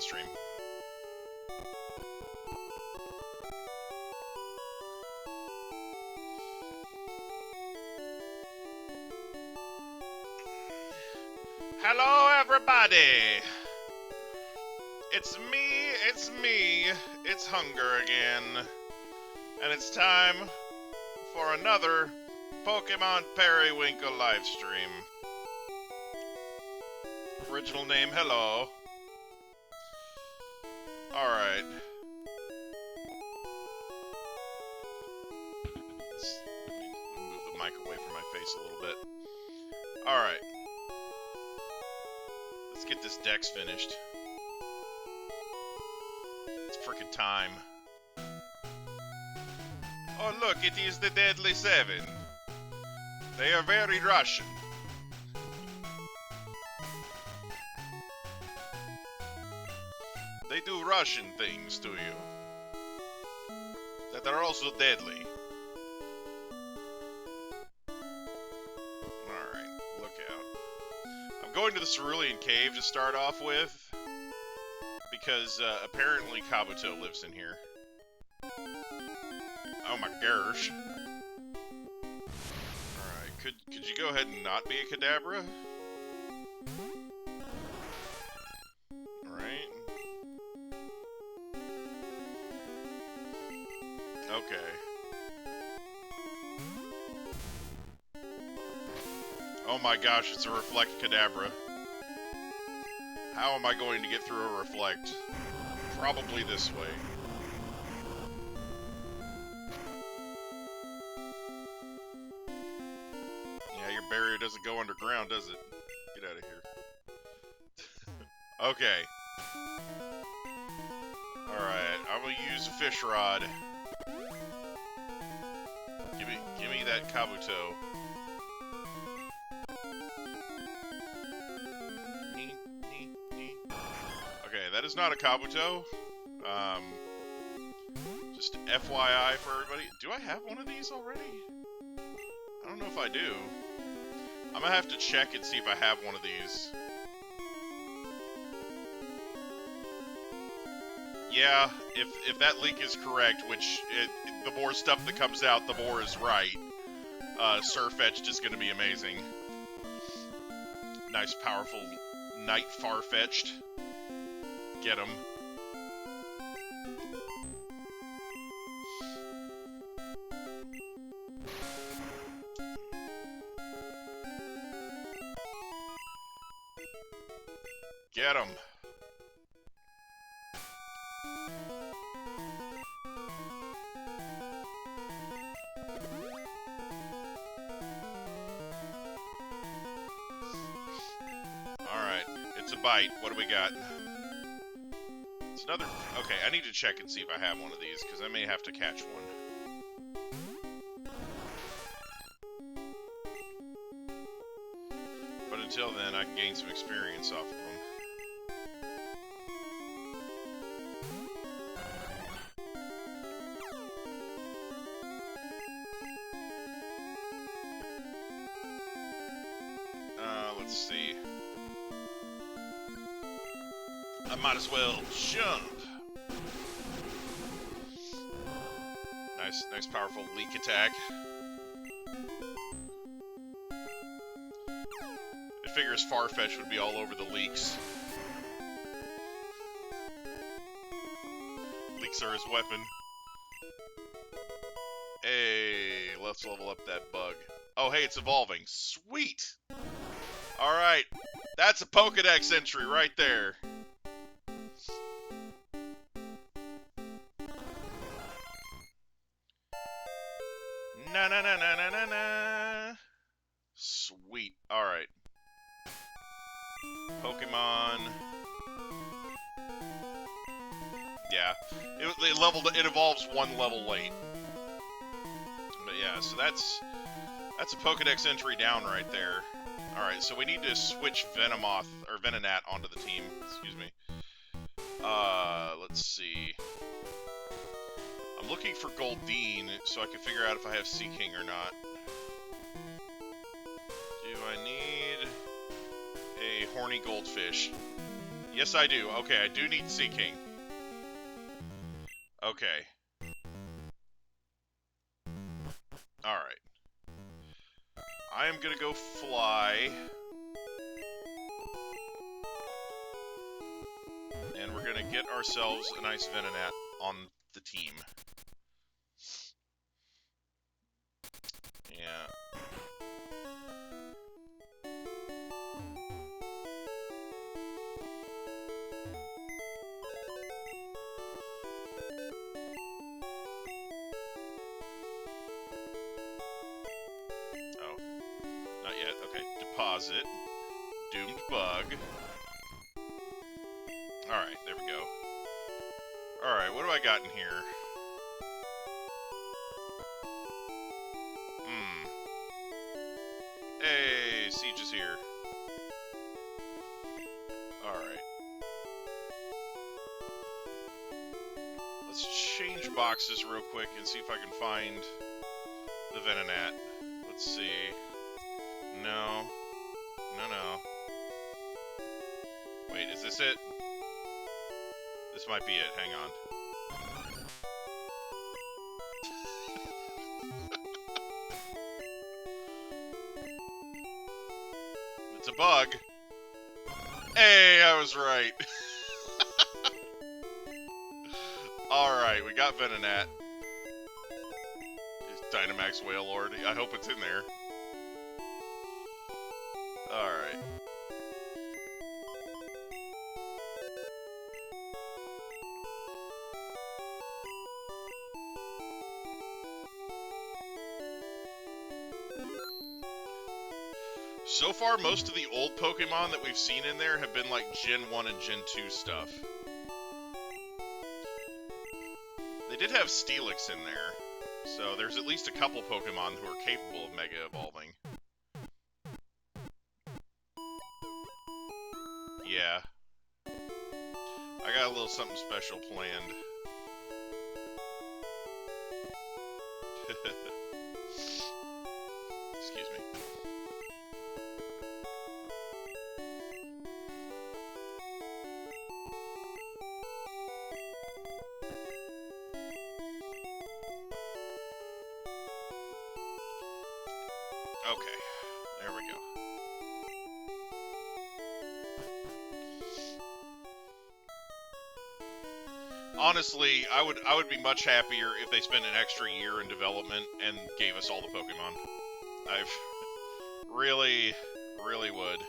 end stream. Hello, everybody! It's me, it's Hunger again. And it's time for another Pokemon Periwinkle livestream. Original name, hello. Alright. Let me move the mic away from my face a little bit. Alright. Let's get this Dex finished. It's frickin' time. Oh look, it is the Deadly Seven. They are very Russian. They do Russian things to you that are also deadly. Alright, look out. I'm going to the Cerulean Cave to start off with, because apparently Kabuto lives in here. Oh my gosh. Alright, could you go ahead and not be a Kadabra? Alright. Okay. Oh my gosh, it's a Reflect Kadabra. How am I going to get through a Reflect? Probably this way. Yeah, your barrier doesn't go underground, does it? Get out of here. Okay. Alright, I will use a Fish Rod. Give me that Kabuto. Okay, that is not a Kabuto. Just FYI for everybody. Do I have one of these already? I don't know if I do. I'm gonna have to check and see if I have one of these. Yeah, if that link is correct, which the more stuff that comes out, the more is right. Surfetch'd is gonna be amazing. Nice, powerful Knight Farfetch'd. Get him. Get him. Alright, it's a bite. What do we got? It's another... Okay, I need to check and see if I have one of these, because I may have to catch one. But until then, I can gain some experience off of them. Let's see. I might as well jump. Nice powerful leak attack. It figures Farfetch would be all over the leaks. Leaks are his weapon. Hey, let's level up that bug. Oh, hey, it's evolving. Sweet! Alright, that's a Pokedex entry right there. Na na na na na na na. Sweet. Alright. Pokemon. Yeah. It evolves one level late. But yeah, so that's a Pokedex entry down right there. Alright, so we need to switch Venomoth, or Venonat onto the team. Excuse me. Let's see. I'm looking for Goldeen, so I can figure out if I have Seaking or not. Do I need a horny goldfish? Yes, I do. Okay, I do need Sea King. Okay. Alright. I am gonna go fly. And we're gonna get ourselves a nice Venonat on the team. Yeah. Oh. Not yet. Okay. Deposit. Doomed bug. Alright, there we go. Alright, what do I got in here? Hey, Siege is here. Alright. Let's change boxes real quick and see if I can find the Venonat. Let's see. No. No. Wait, is this it? This might be it. Hang on. It's a bug. Hey, I was right. Alright, we got Venonat. Dynamax Whalelord. I hope it's in there. Alright. So far, most of the old Pokemon that we've seen in there have been like Gen 1 and Gen 2 stuff. They did have Steelix in there, so there's at least a couple Pokemon who are capable of Mega Evolving. Yeah. I got a little something special planned. Excuse me. Okay, there we go. Honestly, I would be much happier if they spent an extra year in development and gave us all the Pokemon. I've really would.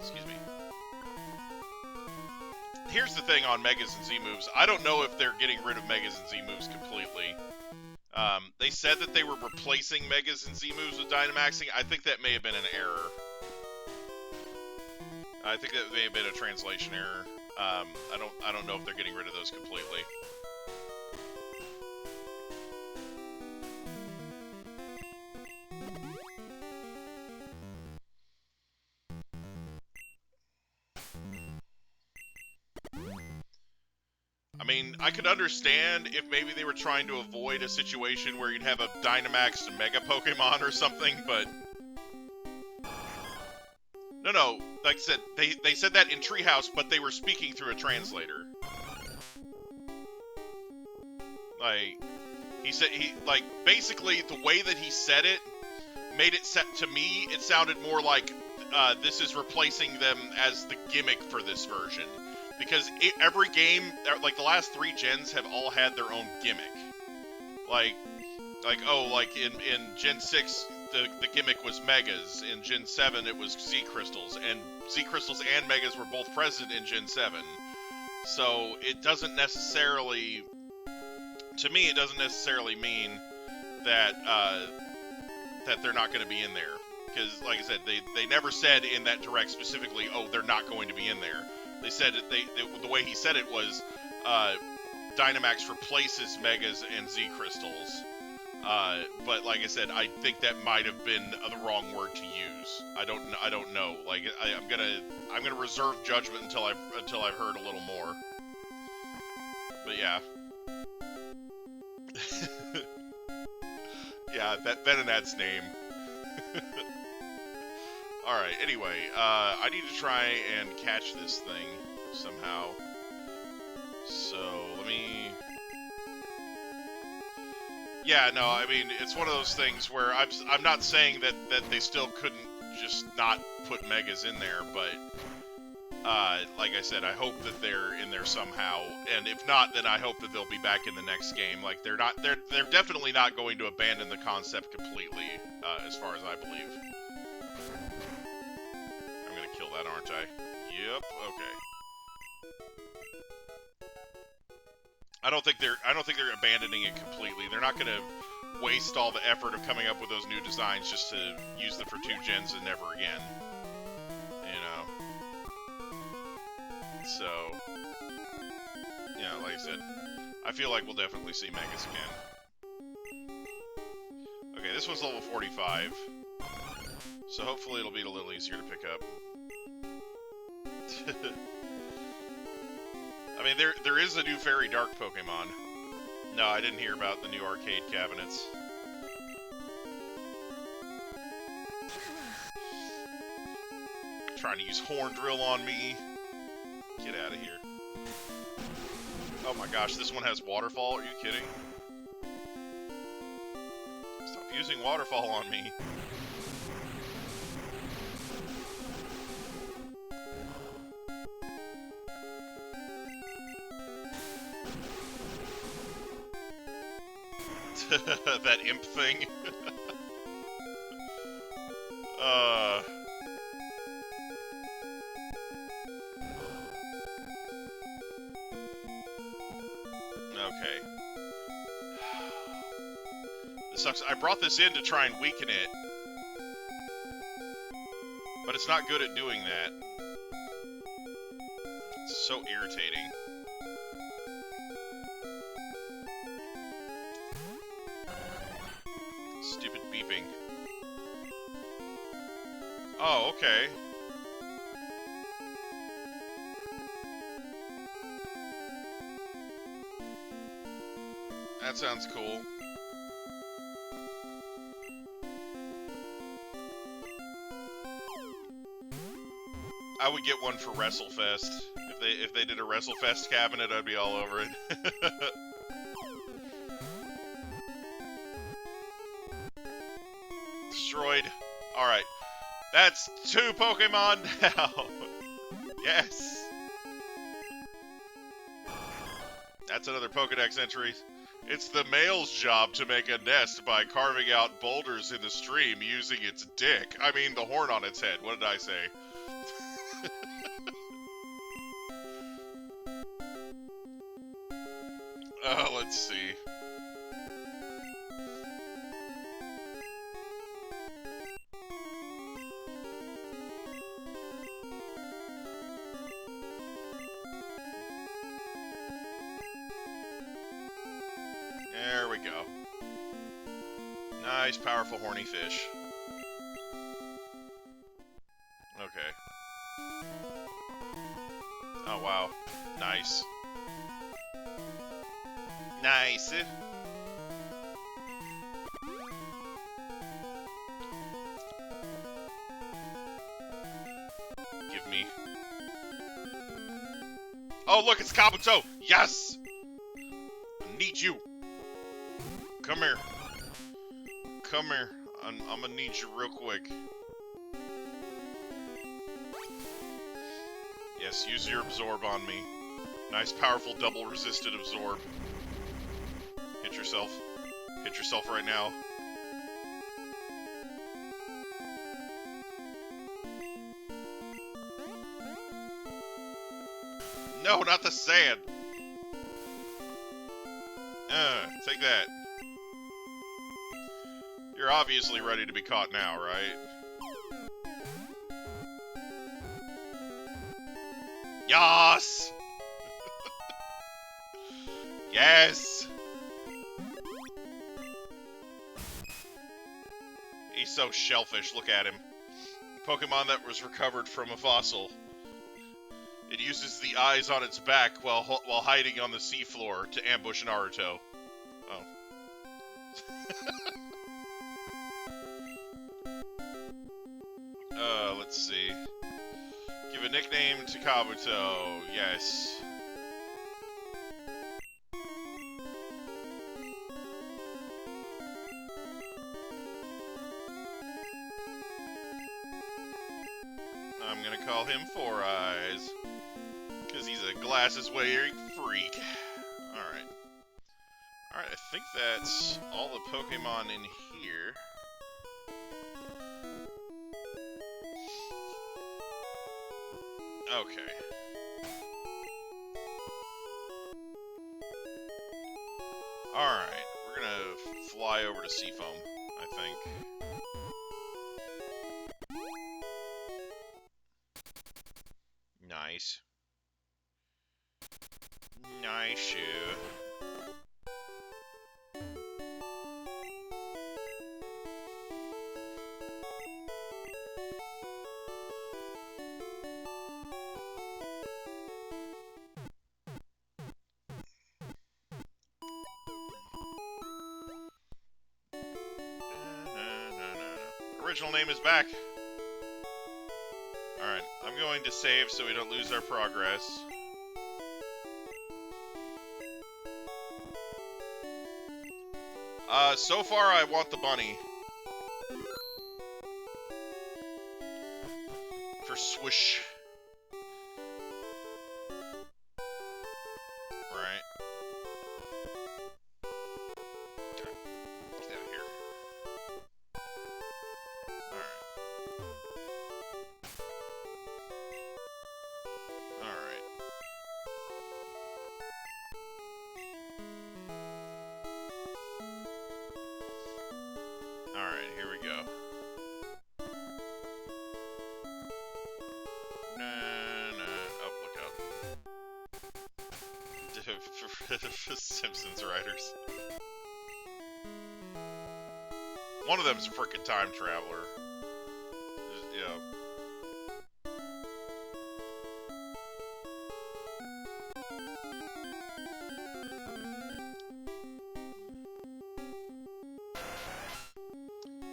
Excuse me. Here's the thing on Megas and Z moves. I don't know if they're getting rid of Megas and Z moves completely. They said that they were replacing Megas and Z moves with Dynamaxing. I think that may have been an error. I think that may have been a translation error. I don't know if they're getting rid of those completely. I mean, I could understand if maybe they were trying to avoid a situation where you'd have a Dynamax Mega Pokemon or something, but... No, like I said, they said that in Treehouse, but they were speaking through a translator. Like, he said, basically, the way that he said it made it, to me, it sounded more like, this is replacing them as the gimmick for this version. Because every game, like the last 3 gens, have all had their own gimmick. Like in Gen 6, the gimmick was Megas. In Gen 7, it was Z Crystals. And Z Crystals and Megas were both present in Gen 7. So it doesn't necessarily, to me, it doesn't necessarily mean that that they're not going to be in there. Because, like I said, they never said in that direct specifically, oh, they're not going to be in there. They said the way he said it was, Dynamax replaces Megas and Z Crystals. But like I said, I think that might have been the wrong word to use. I don't know. Like I'm gonna reserve judgment until I've heard a little more. But yeah. Yeah, Venonat's name. Alright, anyway, I need to try and catch this thing somehow. So, let me... Yeah, no, I mean, it's one of those things where I'm not saying that they still couldn't just not put Megas in there, but, like I said, I hope that they're in there somehow, and if not, then I hope that they'll be back in the next game. Like, they're definitely not going to abandon the concept completely, as far as I believe. I'm gonna kill that, aren't I? Yep, okay. I don't think they're abandoning it completely. They're not gonna waste all the effort of coming up with those new designs just to use them for 2 gens and never again. You know? So, yeah, like I said, I feel like we'll definitely see Megas again. Okay, this one's level 45, so hopefully it'll be a little easier to pick up. I mean, there is a new Fairy Dark Pokemon. No, I didn't hear about the new arcade cabinets. Trying to use Horn Drill on me. Get out of here. Oh my gosh, this one has Waterfall? Are you kidding? Stop using Waterfall on me. That imp thing. Okay. This sucks. I brought this in to try and weaken it, but it's not good at doing that. It's so irritating. Stupid beeping. Oh, okay. That sounds cool. I would get one for WrestleFest. If they did a WrestleFest cabinet, I'd be all over it. Destroyed. Alright. That's 2 Pokemon now. Yes. That's another Pokedex entry. It's the male's job to make a nest by carving out boulders in the stream using its dick. I mean, the horn on its head. What did I say? Let's see. There we go. Nice, powerful, horny fish. Okay. Oh, wow. Nice. Nice. Give me. Oh, look, it's Kabuto! Yes! I need you. Come here. Come here. I'm gonna need you real quick. Yes, use your absorb on me. Nice, powerful, double-resisted absorb. Hit yourself. Hit yourself right now. No, not the sand! Take that. You're obviously ready to be caught now, right? Yas! Yes! He's so shellfish, look at him. Pokemon that was recovered from a fossil. It uses the eyes on its back while hiding on the seafloor to ambush Naruto. Oh. Let's see. Give a nickname to Kabuto. Yes. I'm gonna call him Four Eyes. Because he's a glasses-wearing freak. Alright. Alright, I think that's all the Pokemon in here. Okay. Alright, we're gonna fly over to Seafoam, I think. Nice. Nice. Original name is back. Alright, I'm going to save so we don't lose our progress. So far I want the bunny. For swish. Right. Okay. Get out of here. Alright. Alright. Alright, here we go. Oh, look out. Simpsons writers. One of them's a frickin' time traveler. Yeah.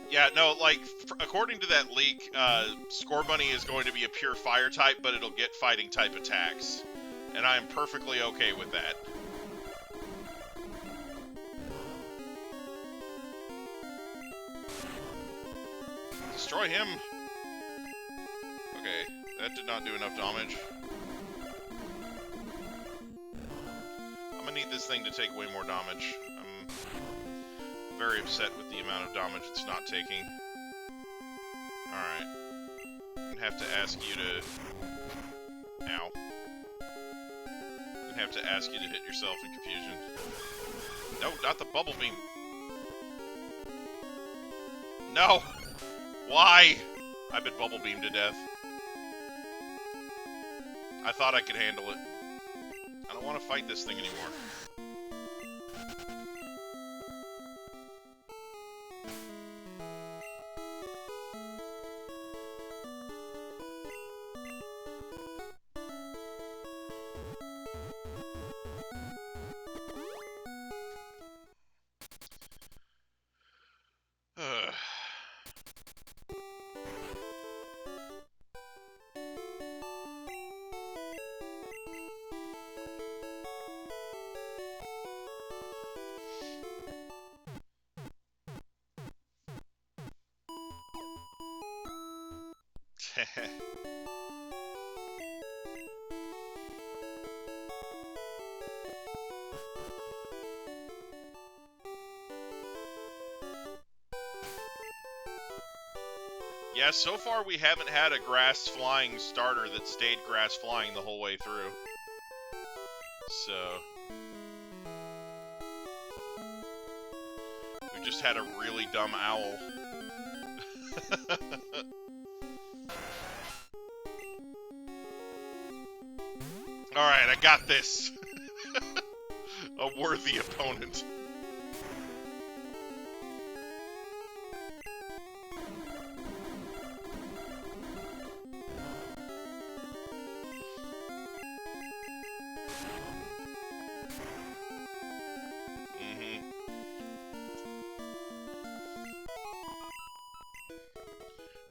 Yeah, no, like, according to that leak, Scorbunny is going to be a pure fire type, but it'll get fighting type attacks. And I am perfectly okay with that. Destroy him! Okay, that did not do enough damage. I'm gonna need this thing to take way more damage. I'm very upset with the amount of damage it's not taking. Alright. I'm gonna have to ask you to... Ow. I'm gonna have to ask you to hit yourself in confusion. No, not the bubble beam! No! Why? I've been bubble beamed to death. I thought I could handle it. I don't want to fight this thing anymore. Yeah, so far we haven't had a grass-flying starter that stayed grass-flying the whole way through. So... we just had a really dumb owl. Alright, I got this! A worthy opponent.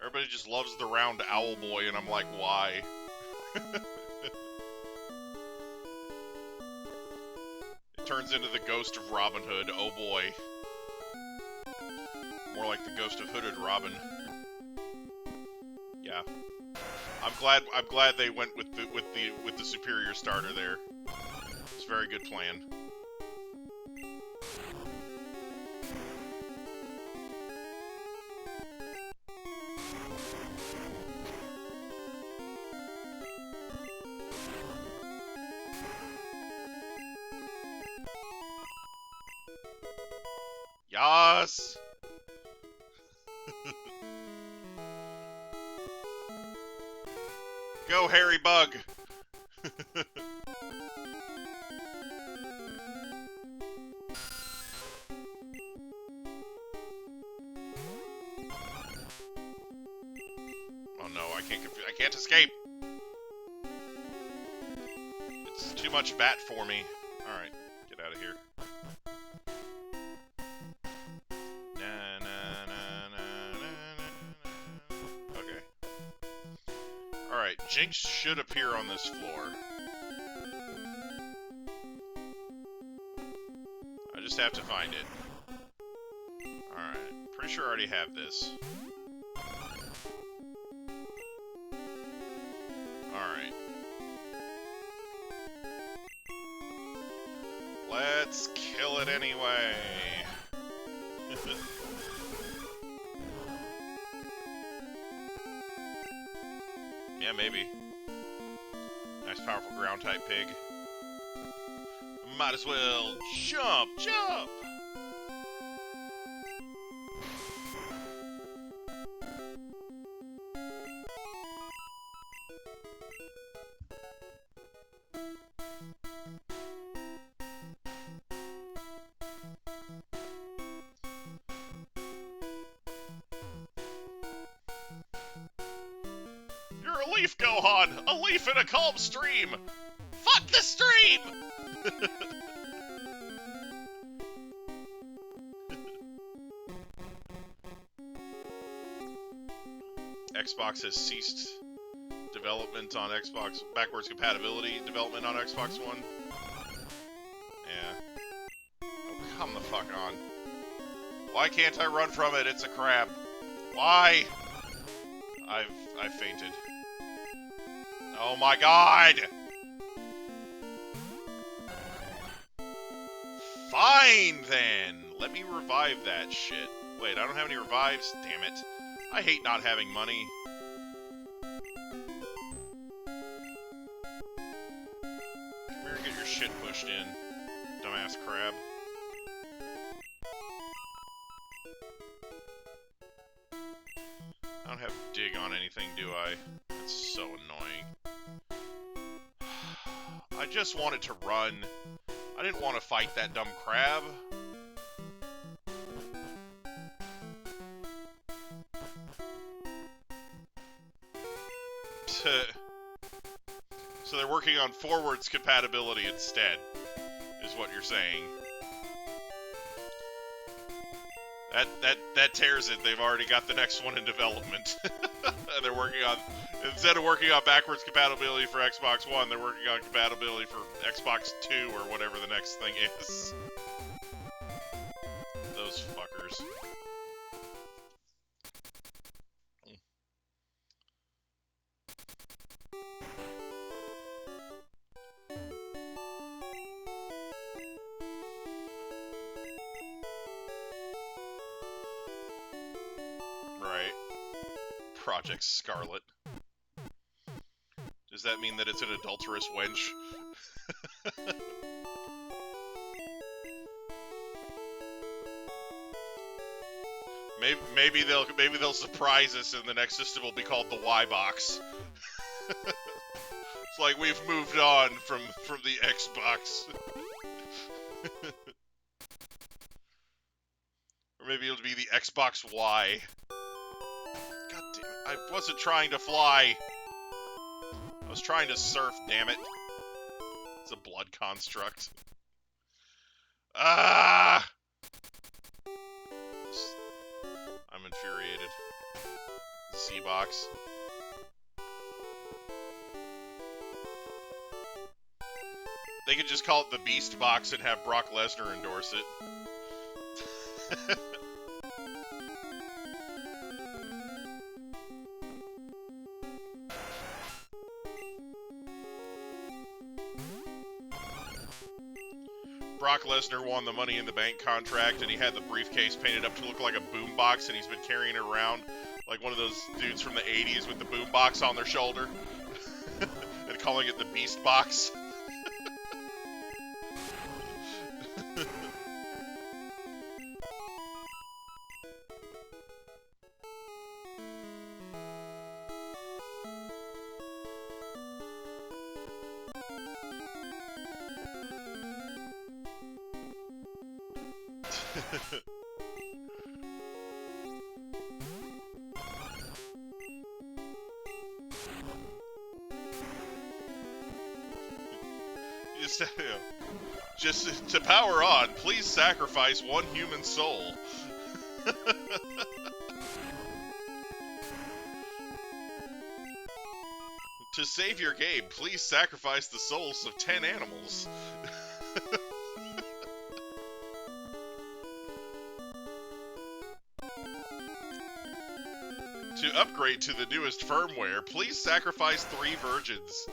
Everybody just loves the round owl boy, and I'm like, why? It turns into the ghost of Robin Hood, oh boy. More like the ghost of Hooded Robin. Yeah. I'm glad they went with the superior starter there. It's a very good plan. Yas! Go, hairy bug! Oh no, I can't escape! It's too much bat for me. Alright, get out of here. Alright, Jinx should appear on this floor. I just have to find it. Alright, pretty sure I already have this. Alright. Let's kill it anyway! Yeah, maybe. Nice, powerful ground-type pig. Might as well jump! Jump! You're a leaf, Gohan! A leaf in a calm stream! Fuck the stream! Xbox has ceased development on Xbox, backwards compatibility development on Xbox One. Yeah. Oh, come the fuck on. Why can't I run from it? It's a crab. Why? I've fainted. Oh my god! Fine then! Let me revive that shit. Wait, I don't have any revives? Damn it. I hate not having money. Come here and get your shit pushed in, dumbass crab. I don't have dig on anything, do I? That's so annoying. I just wanted to run. I didn't want to fight that dumb crab. So they're working on forwards compatibility instead, is what you're saying. That tears it. They've already got the next one in development. And they're working on, instead of working on backwards compatibility for Xbox One, they're working on compatibility for Xbox 2 or whatever the next thing is. Those fuckers. Project Scarlet. Does that mean that it's an adulterous wench? Maybe they'll surprise us, and the next system will be called the Y box. It's like we've moved on from the Xbox. Or maybe it'll be the Xbox Y. God damn it! I wasn't trying to fly. I was trying to surf. Damn it! It's a blood construct. Ah! I'm infuriated. C-Box. They could just call it the Beast Box and have Brock Lesnar endorse it. Brock Lesnar won the Money in the Bank contract, and he had the briefcase painted up to look like a boombox, and he's been carrying it around like one of those dudes from the 80s with the boombox on their shoulder. And calling it the Beast Box. Just to power on, please sacrifice one human soul. To save your game, please sacrifice the souls of 10 animals. To upgrade to the newest firmware, please sacrifice 3 virgins.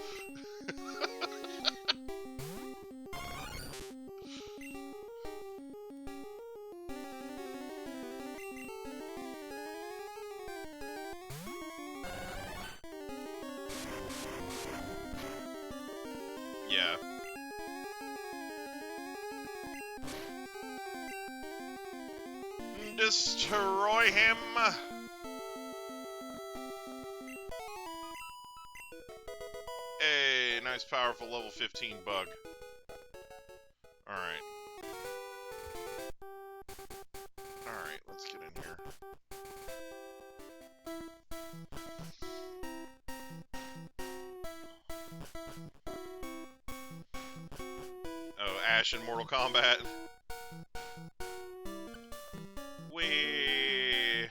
Yeah. Destroy him! Hey, nice powerful level 15 bug. Alright. Alright, let's get in here. Oh, Ash in Mortal Kombat. Whee!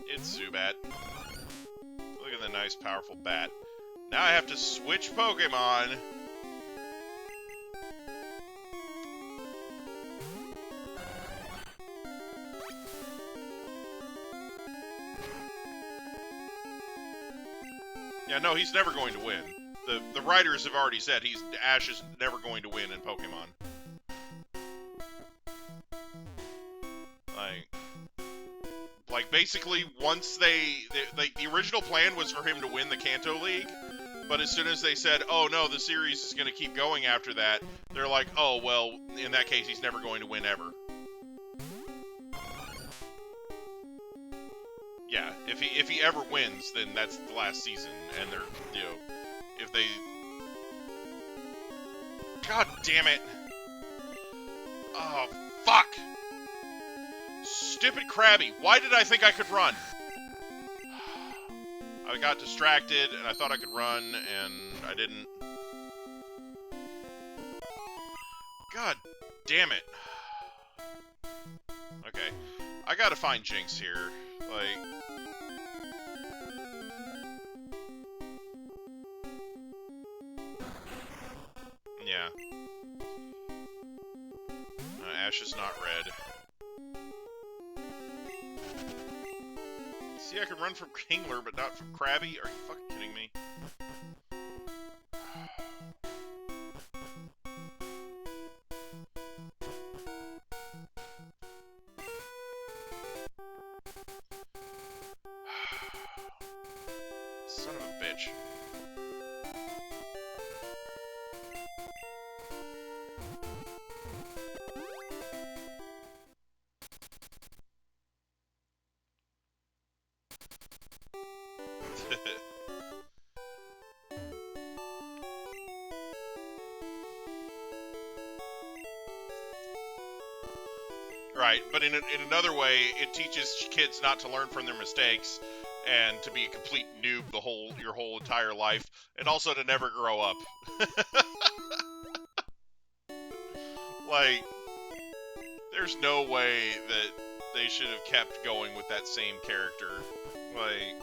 It's Zubat. Look at the nice, powerful bat. Now I have to switch Pokemon. Yeah, no, he's never going to win. The writers have already said Ash is never going to win in Pokemon. Like basically, once like, the original plan was for him to win the Kanto League, but as soon as they said, oh no, the series is going to keep going after that, they're like, oh, well, in that case, he's never going to win ever. Yeah, if he ever wins, then that's the last season, and they're, you know, if they... God damn it! Oh, fuck! Stupid Krabby, why did I think I could run? I got distracted, and I thought I could run, and I didn't. God damn it. Okay, I gotta find Jinx here, like... Yeah. Ash is not red. See, I can run from Kingler, but not from Krabby? Are you fucking kidding me? edge. Right, but in another way, it teaches kids not to learn from their mistakes and to be a complete noob your whole entire life, and also to never grow up. Like, there's no way that they should have kept going with that same character. Like,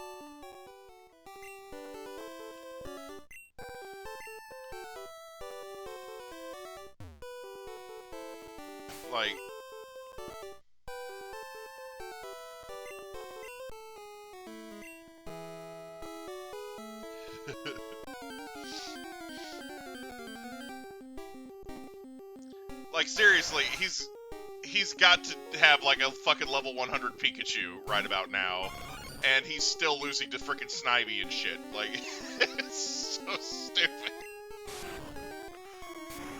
like, seriously, he's got to have, like, a fucking level 100 Pikachu right about now, and he's still losing to frickin' Snivy and shit. Like, it's so stupid.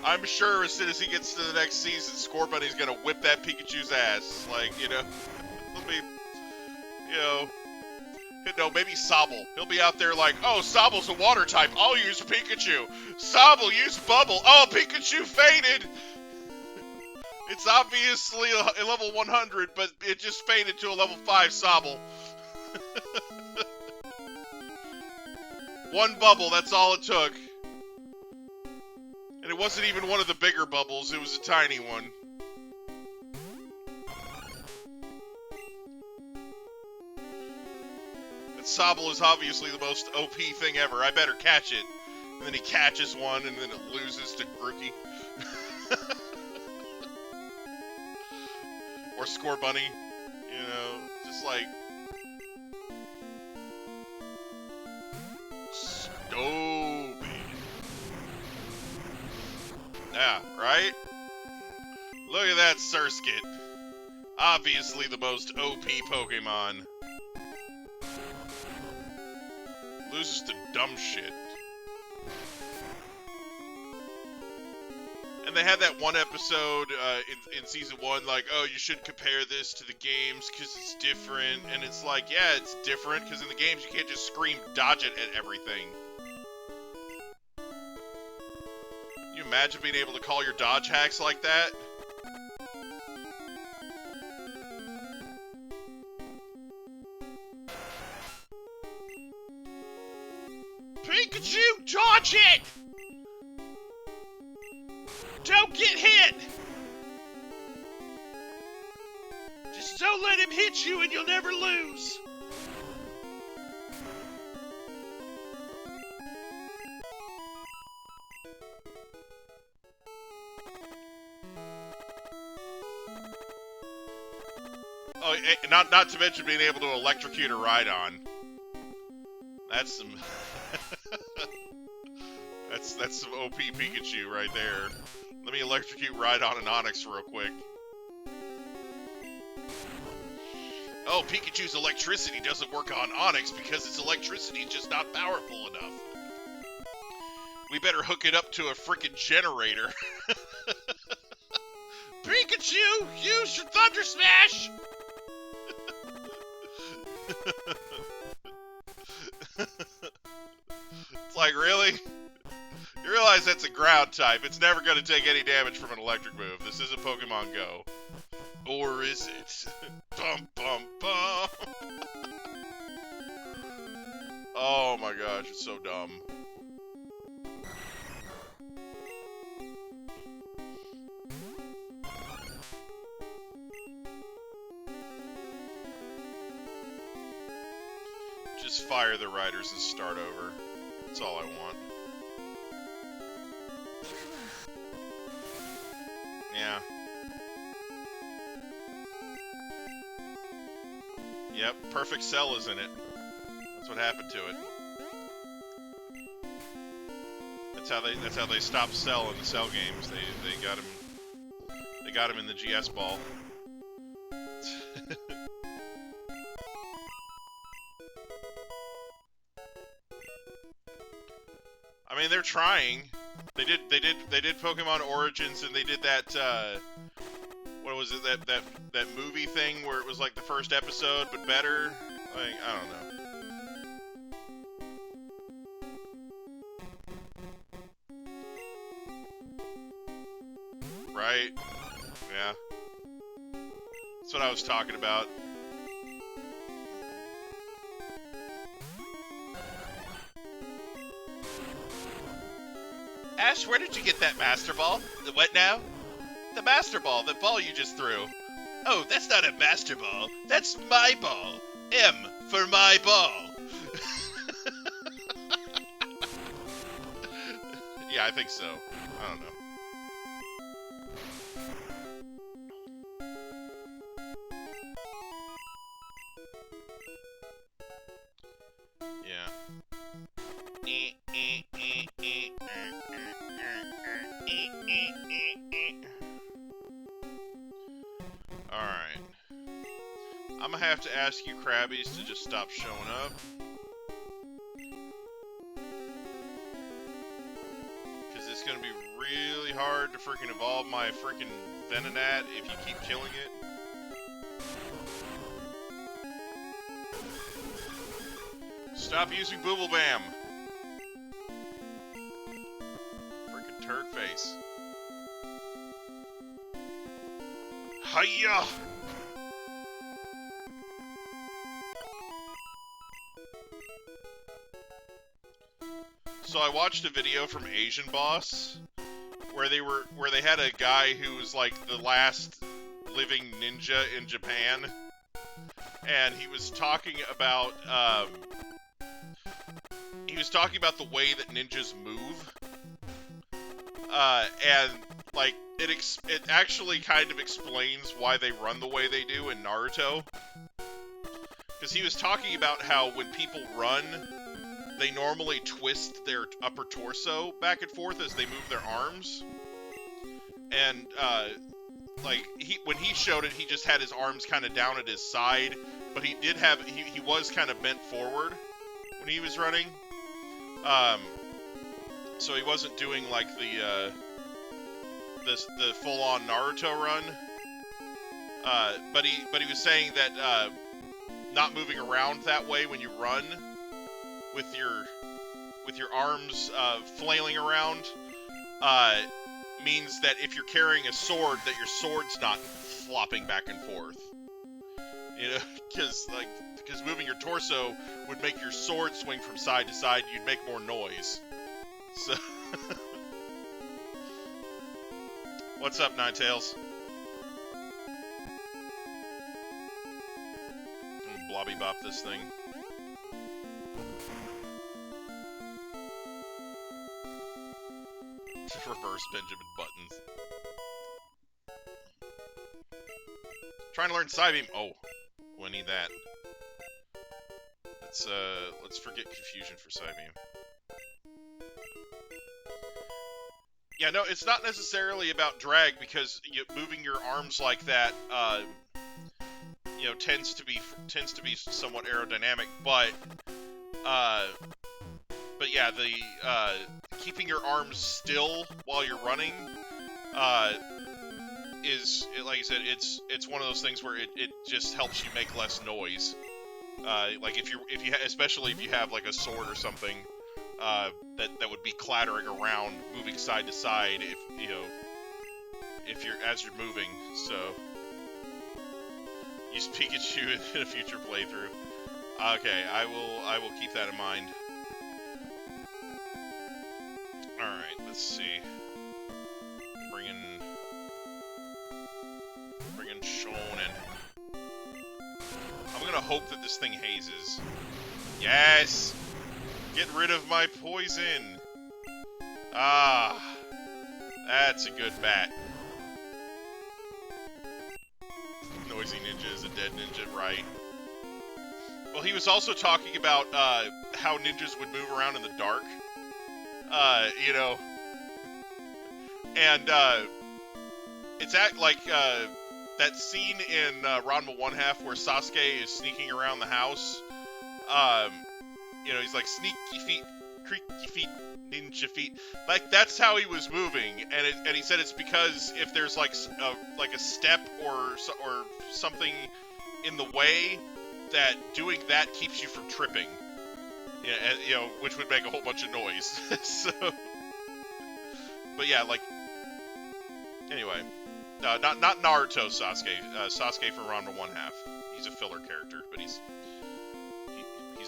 I'm sure as soon as he gets to the next season, Scorbunny's gonna whip that Pikachu's ass. Like, you know, he'll be, maybe Sobble. He'll be out there like, oh, Sobble's a water type, I'll use Pikachu. Sobble, use Bubble. Oh, Pikachu faded! It's obviously a level 100, but it just faded to a level 5 Sobble. One bubble, that's all it took. And it wasn't even one of the bigger bubbles, it was a tiny one. And Sobble is obviously the most OP thing ever. I better catch it. And then he catches one, and then it loses to Grookey. Or Scorbunny. You know, just like... stupid. Yeah, right? Look at that Surskit. Obviously the most OP Pokemon. Loses to dumb shit. And they had that one episode in Season 1, like, oh, you shouldn't compare this to the games because it's different. And it's like, yeah, it's different because in the games you can't just scream dodge it at everything. You imagine being able to call your dodge hacks like that? Pikachu, dodge it! Don't get hit! Just don't let him hit you and you'll never lose. Oh, not to mention being able to electrocute a Rhydon. That's some... that's some OP Pikachu right there. Let me electrocute Rhydon and Onix real quick. Oh, Pikachu's electricity doesn't work on Onix because its electricity is just not powerful enough. We better hook it up to a frickin' generator. Pikachu, use your Thunder Smash! It's like, really? You realize that's a ground type. It's never going to take any damage from an electric move. This isn't Pokemon Go. Or is it? Bum, bum, bum. Oh my gosh, it's so dumb. Just fire the riders and start over. That's all I want. Yeah. Yep, perfect cell is in it. That's what happened to it. That's how they stopped Cell in the Cell games. They got him in the GS ball. I mean, they're trying. They did Pokemon Origins, and they did that, what was it, that movie thing where it was like the first episode, but better? Like, I don't know. Right? Yeah. That's what I was talking about. Ash, where did you get that Master Ball? The what now? The Master Ball, the ball you just threw. Oh, that's not a Master Ball. That's my ball. M for my ball. Yeah, I think so. I don't know. Yeah. Alright. I'm gonna have to ask you Krabbies to just stop showing up. Because it's gonna be really hard to freaking evolve my freaking Venonat if you keep killing it. Stop using Booble Bam! Freaking turd face. Hiya! So I watched a video from Asian Boss where they had a guy who was like the last living ninja in Japan, and he was talking about the way that ninjas move, and like it actually kind of explains why they run the way they do in Naruto. Because he was talking about how when people run, they normally twist their upper torso back and forth as they move their arms. And, like, when he showed it, he just had his arms kind of down at his side, but he did have, he was kind of bent forward when he was running. So he wasn't doing, like, the full-on Naruto run. But he was saying that, not moving around that way when you run, with your arms flailing around, means that if you're carrying a sword, that your sword's not flopping back and forth. You know, because moving your torso would make your sword swing from side to side. You'd make more noise. So, what's up, Ninetales? Blobby bop this thing. Reverse Benjamin Buttons. Trying to learn Psybeam. Oh, I need that. Let's forget Confusion for Psybeam. Yeah, no, it's not necessarily about drag, because moving your arms like that, you know, tends to be somewhat aerodynamic, but yeah, keeping your arms still while you're running, is, like I said, it's one of those things where it just helps you make less noise. Like especially if you have like a sword or something, that would be clattering around, moving side to side, as you're moving. So use Pikachu in a future playthrough. Okay, I will keep that in mind. Alright, let's see. Bringing Shonen. I'm gonna hope that this thing hazes. Yes! Get rid of my poison! Ah! That's a good bat. Noisy Ninja is a dead ninja, right? Well, he was also talking about, how ninjas would move around in the dark. You know, and, it's that scene in, Ranma 1/2 where Sasuke is sneaking around the house, you know, he's like, sneaky feet, creaky feet, ninja feet. Like, that's how he was moving, and he said it's because if there's like a step or something in the way, that doing that keeps you from tripping. Yeah, and, you know, which would make a whole bunch of noise. So, but yeah, like, anyway, not Naruto Sasuke. Sasuke from Ranma 1/2. He's a filler character, but he's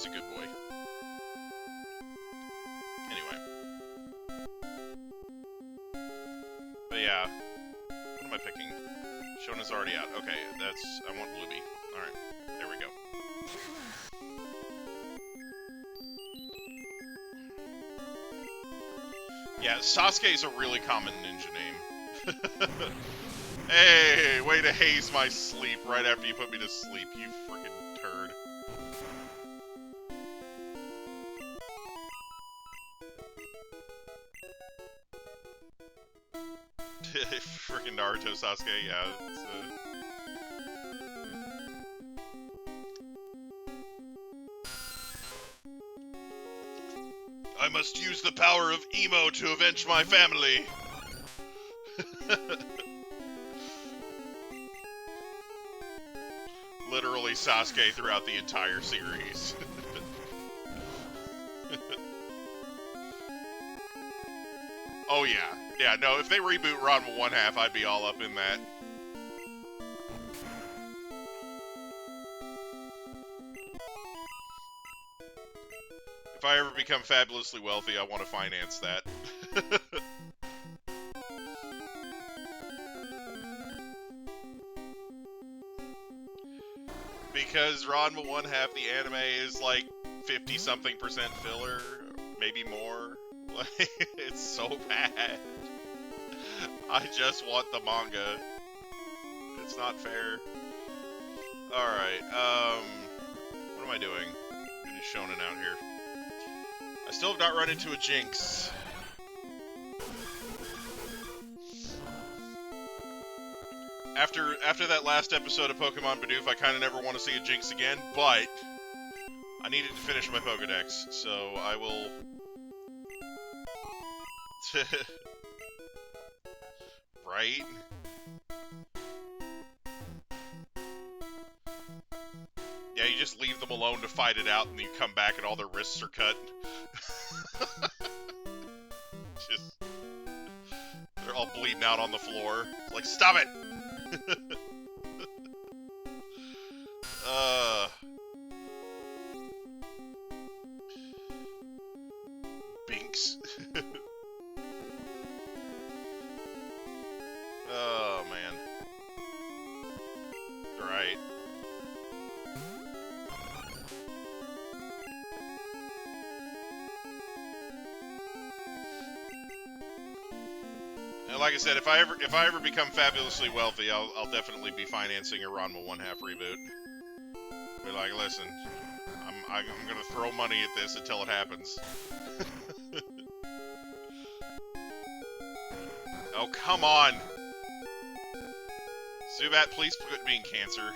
a good boy. Anyway, but yeah, what am I picking? Shona's already out. Okay, I want Bluebee. All right, there we go. Yeah, Sasuke's a really common ninja name. Hey, way to haze my sleep right after you put me to sleep, you freaking turd. Freaking Naruto Sasuke, yeah. It's, I must use the power of emo to avenge my family. Literally Sasuke throughout the entire series. Oh yeah. Yeah, no, if they reboot Ranma 1/2, I'd be all up in that. If I ever become fabulously wealthy, I want to finance that. Because Ranma 1/2, the anime, is like 50-something% filler, maybe more. Like, it's so bad. I just want the manga. It's not fair. Alright, what am I doing? I'm just shonen out here. I still have not run into a Jinx. After that last episode of Pokemon Bidoof, I kind of never want to see a Jinx again, but I needed to finish my Pokedex, so I will... Right? Yeah, you just leave them alone to fight it out, and you come back and all their wrists are cut. Just... They're all bleeding out on the floor. It's like, stop it! Binks. Oh, man. Right. And like I said, if I ever become fabulously wealthy, I'll definitely be financing a Ranma 1/2 reboot. Be like, listen, I'm gonna throw money at this until it happens. Oh, come on! Zubat, please quit being cancer.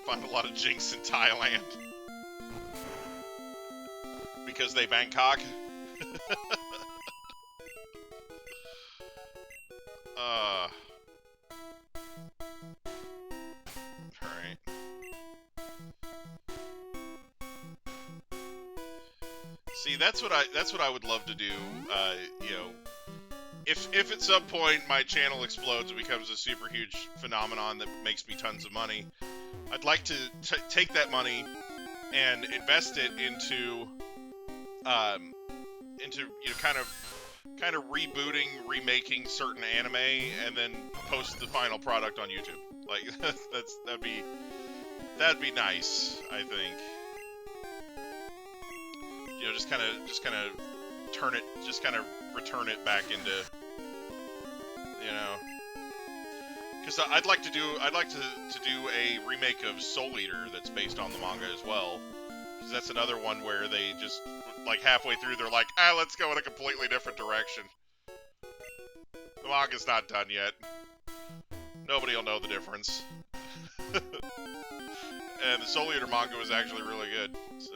Find a lot of Jinx in Thailand. Because they Bangkok? Alright. See, that's what I would love to do, you know, if at some point my channel explodes and becomes a super huge phenomenon that makes me tons of money, I'd like to take that money and invest it into you know, kind of rebooting, remaking certain anime, and then post the final product on YouTube. Like that'd be nice, I think. You know, just kind of return it back into, you know. Because I'd like to do a remake of Soul Eater that's based on the manga as well. Because that's another one where they just, like, halfway through, they're like, let's go in a completely different direction. The manga's not done yet. Nobody will know the difference. And the Soul Eater manga was actually really good, so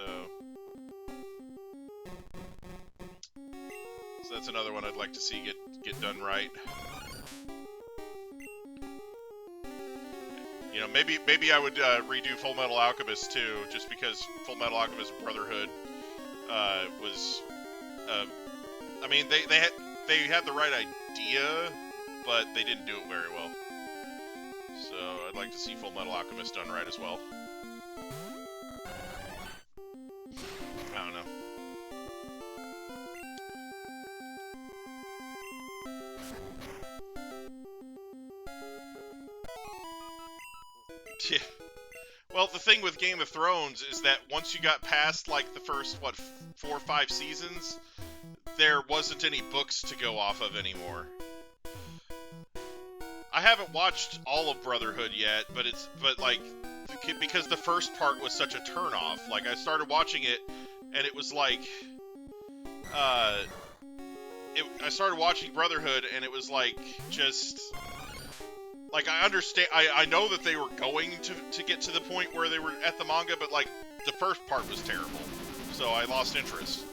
that's another one I'd like to see get done right. You know, maybe I would redo Full Metal Alchemist too, just because Full Metal Alchemist Brotherhood was. I mean, they had the right idea, but they didn't do it very well. So I'd like to see Full Metal Alchemist done right as well. I don't know. Yeah. Well, the thing with Game of Thrones is that once you got past, like, the first, 4 or 5 seasons, there wasn't any books to go off of anymore. I haven't watched all of Brotherhood yet, but like, because the first part was such a turnoff. Like, I started watching it, and it was like, I started watching Brotherhood, and it was like, just, like, I understand, I know that they were going to get to the point where they were at the manga, but, like, the first part was terrible, so I lost interest,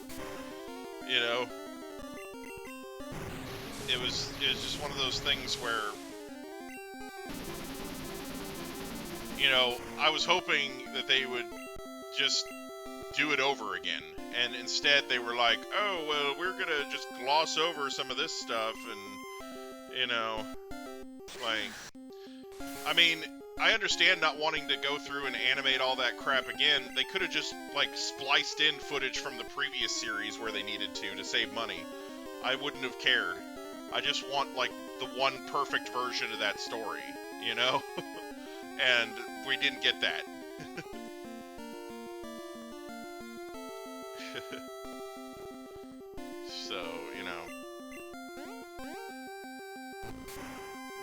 you know? It was just one of those things where, you know, I was hoping that they would just do it over again, and instead they were like, oh, well, we're gonna just gloss over some of this stuff, and, you know, like, I mean, I understand not wanting to go through and animate all that crap again. They could have just, like, spliced in footage from the previous series where they needed to save money. I wouldn't have cared. I just want, like, the one perfect version of that story, you know? And we didn't get that. So, you know.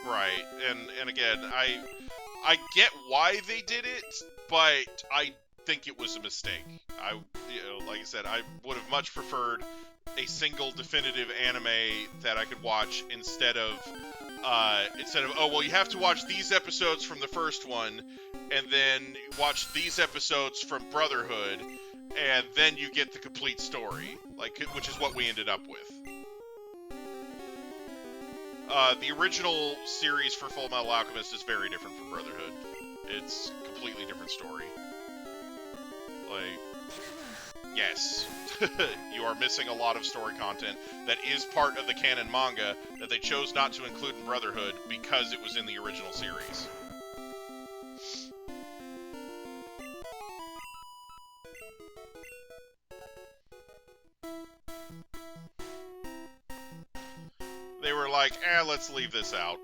Right, and again, I get why they did it, but I think it was a mistake. Like I said, I would have much preferred a single definitive anime that I could watch instead of oh, well, you have to watch these episodes from the first one, and then watch these episodes from Brotherhood, and then you get the complete story, like, which is what we ended up with. The original series for Full Metal Alchemist is very different from Brotherhood. It's a completely different story. Like, yes, you are missing a lot of story content that is part of the canon manga that they chose not to include in Brotherhood because it was in the original series. They were like, let's leave this out.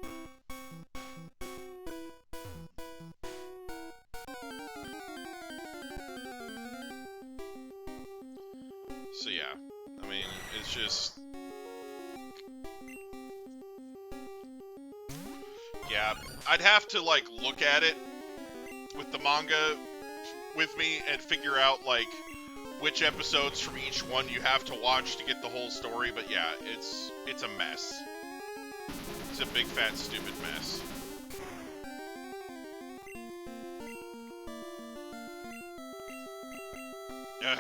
So yeah, I mean, it's just... Yeah, I'd have to, like, look at it with the manga with me and figure out, like, which episodes from each one you have to watch to get the whole story, but yeah, it's a mess. It's a big, fat, stupid mess. Ugh.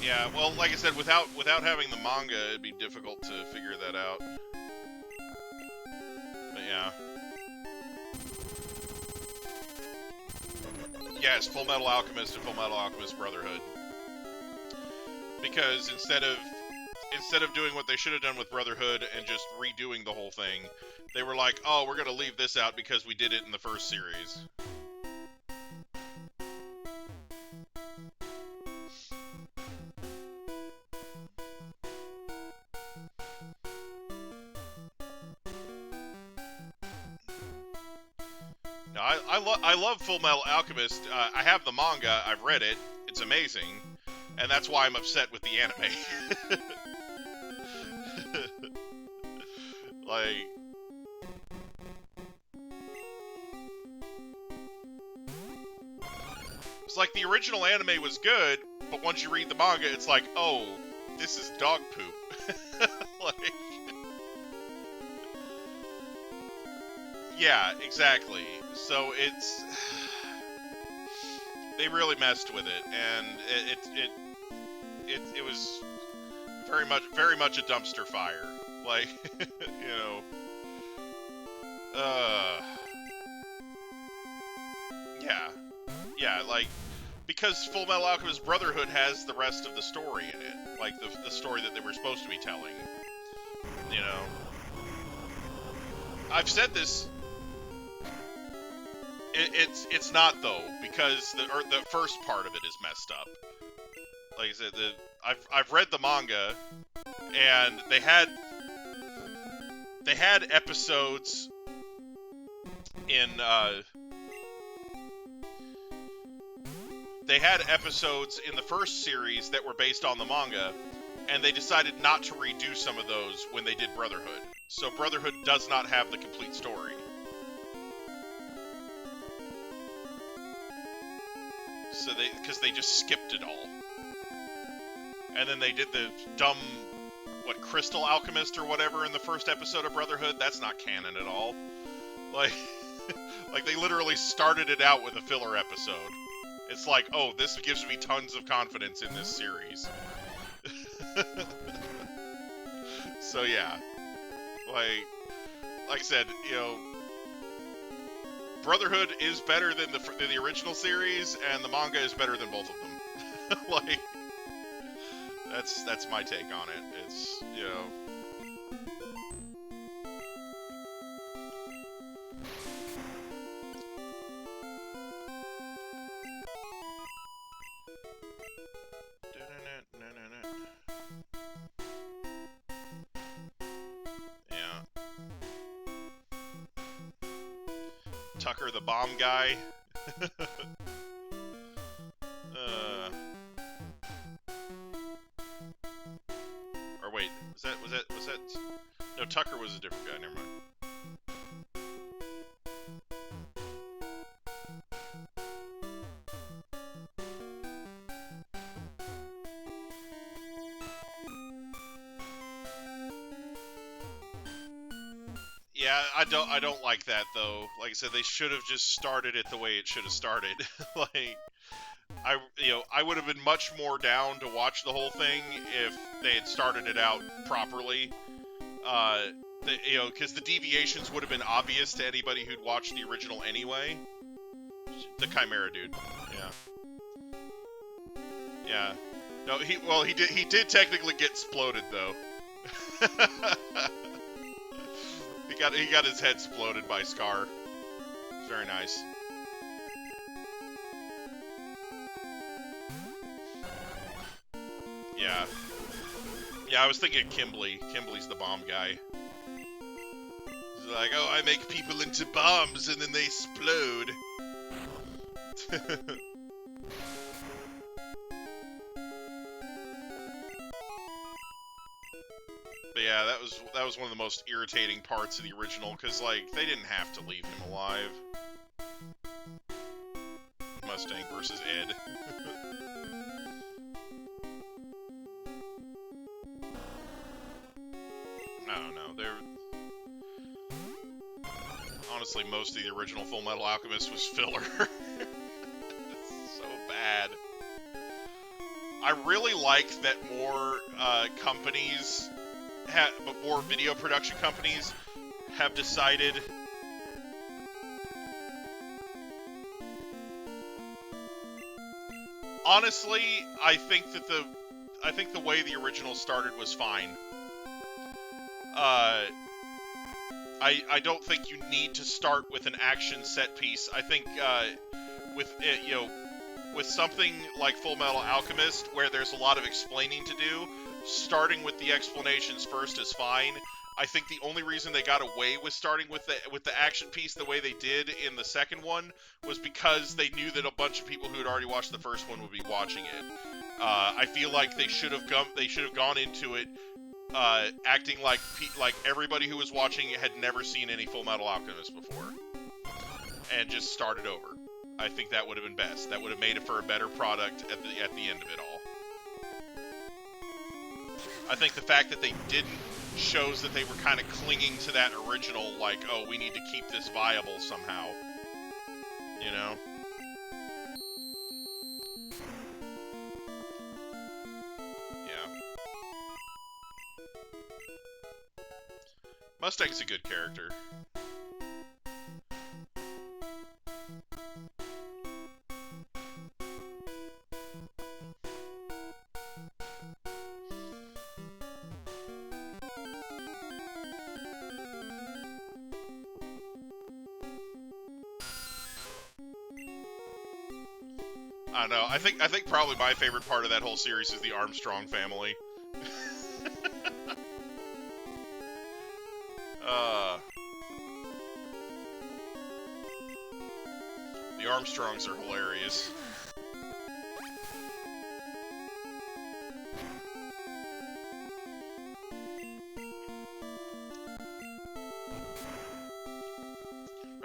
Yeah, well, like I said, without having the manga, it'd be difficult to figure that out. But yeah. Yes, Full Metal Alchemist and Full Metal Alchemist Brotherhood. Because instead of doing what they should have done with Brotherhood and just redoing the whole thing, they were like, oh, we're gonna leave this out because we did it in the first series. No, I love Full Metal Alchemist. I have the manga, I've read it, it's amazing. And that's why I'm upset with the anime. Like... It's like the original anime was good, but once you read the manga, it's like, oh, this is dog poop. Like, yeah, exactly. So it's they really messed with it, and it was very much a dumpster fire. Like, you know, yeah, like, because Full Metal Alchemist Brotherhood has the rest of the story in it, like the story that they were supposed to be telling. You know, I've said this. It's not though, because the first part of it is messed up. Like I said, I've read the manga, and they had episodes in the first series that were based on the manga, and they decided not to redo some of those when they did Brotherhood. So Brotherhood does not have the complete story. So because they just skipped it all. And then they did the dumb, Crystal Alchemist or whatever in the first episode of Brotherhood. That's not canon at all. Like, like they literally started it out with a filler episode. It's like, oh, this gives me tons of confidence in this series. So yeah, like I said, you know, Brotherhood is better than the original series, and the manga is better than both of them. Like, that's my take on it. It's, you know. Tucker the bomb guy. Or wait, was that? No, Tucker was a different guy. Never mind. Yeah, I don't like that though. Like I said, they should have just started it the way it should have started. Like, I would have been much more down to watch the whole thing if they had started it out properly. Because the deviations would have been obvious to anybody who'd watched the original anyway. The Chimera dude. Yeah. No, he did technically get exploded though. He got his head exploded by Scar. Very nice. Yeah. Yeah, I was thinking Kimberly. Kimberly's the bomb guy. He's like, oh, I make people into bombs and then they explode. But yeah, that was one of the most irritating parts of the original, because, like, they didn't have to leave him alive. Mustang versus Ed. I don't know, honestly, most of the original Full Metal Alchemist was filler. It's so bad. I really like that more companies, but more video production companies have decided honestly, I think the way the original started was fine. I don't think you need to start with an action set piece. I think with it, with something like Full Metal Alchemist, where there's a lot of explaining to do, starting with the explanations first is fine. I think the only reason they got away with starting with the action piece the way they did in the second one was because they knew that a bunch of people who had already watched the first one would be watching it. I feel like they should have gone into it acting like everybody who was watching it had never seen any Full Metal Alchemist before, and just started over. I think that would have been best. That would have made it for a better product at the end of it all. I think the fact that they didn't shows that they were kind of clinging to that original, like, oh, we need to keep this viable somehow. You know? Yeah. Mustang's a good character. I don't know. I think probably my favorite part of that whole series is the Armstrong family. The Armstrongs are hilarious.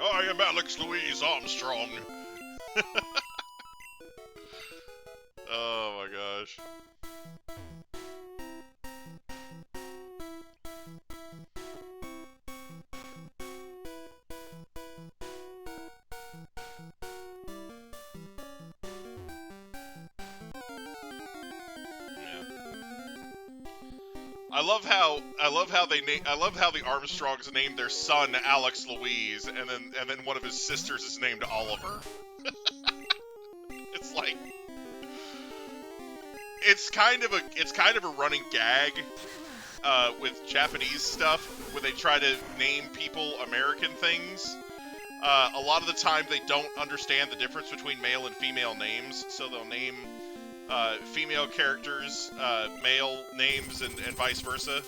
I am Alex Louise Armstrong. Oh my gosh. I love how the Armstrongs named their son Alex Louise, and then one of his sisters is named Oliver. It's like it's kind of a running gag with Japanese stuff where they try to name people American things. A lot of the time they don't understand the difference between male and female names, so they'll name female characters male names and vice versa.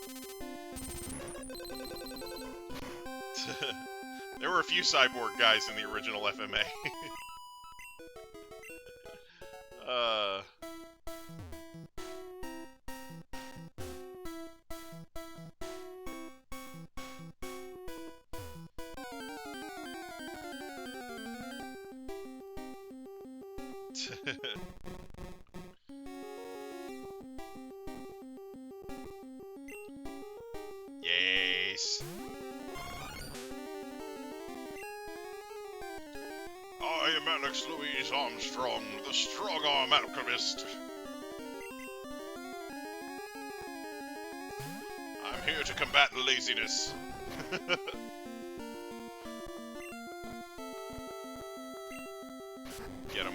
There were a few cyborg guys in the original FMA. Yes. I am Alex Louise Armstrong, the strong-arm alchemist. I'm here to combat laziness. Get him.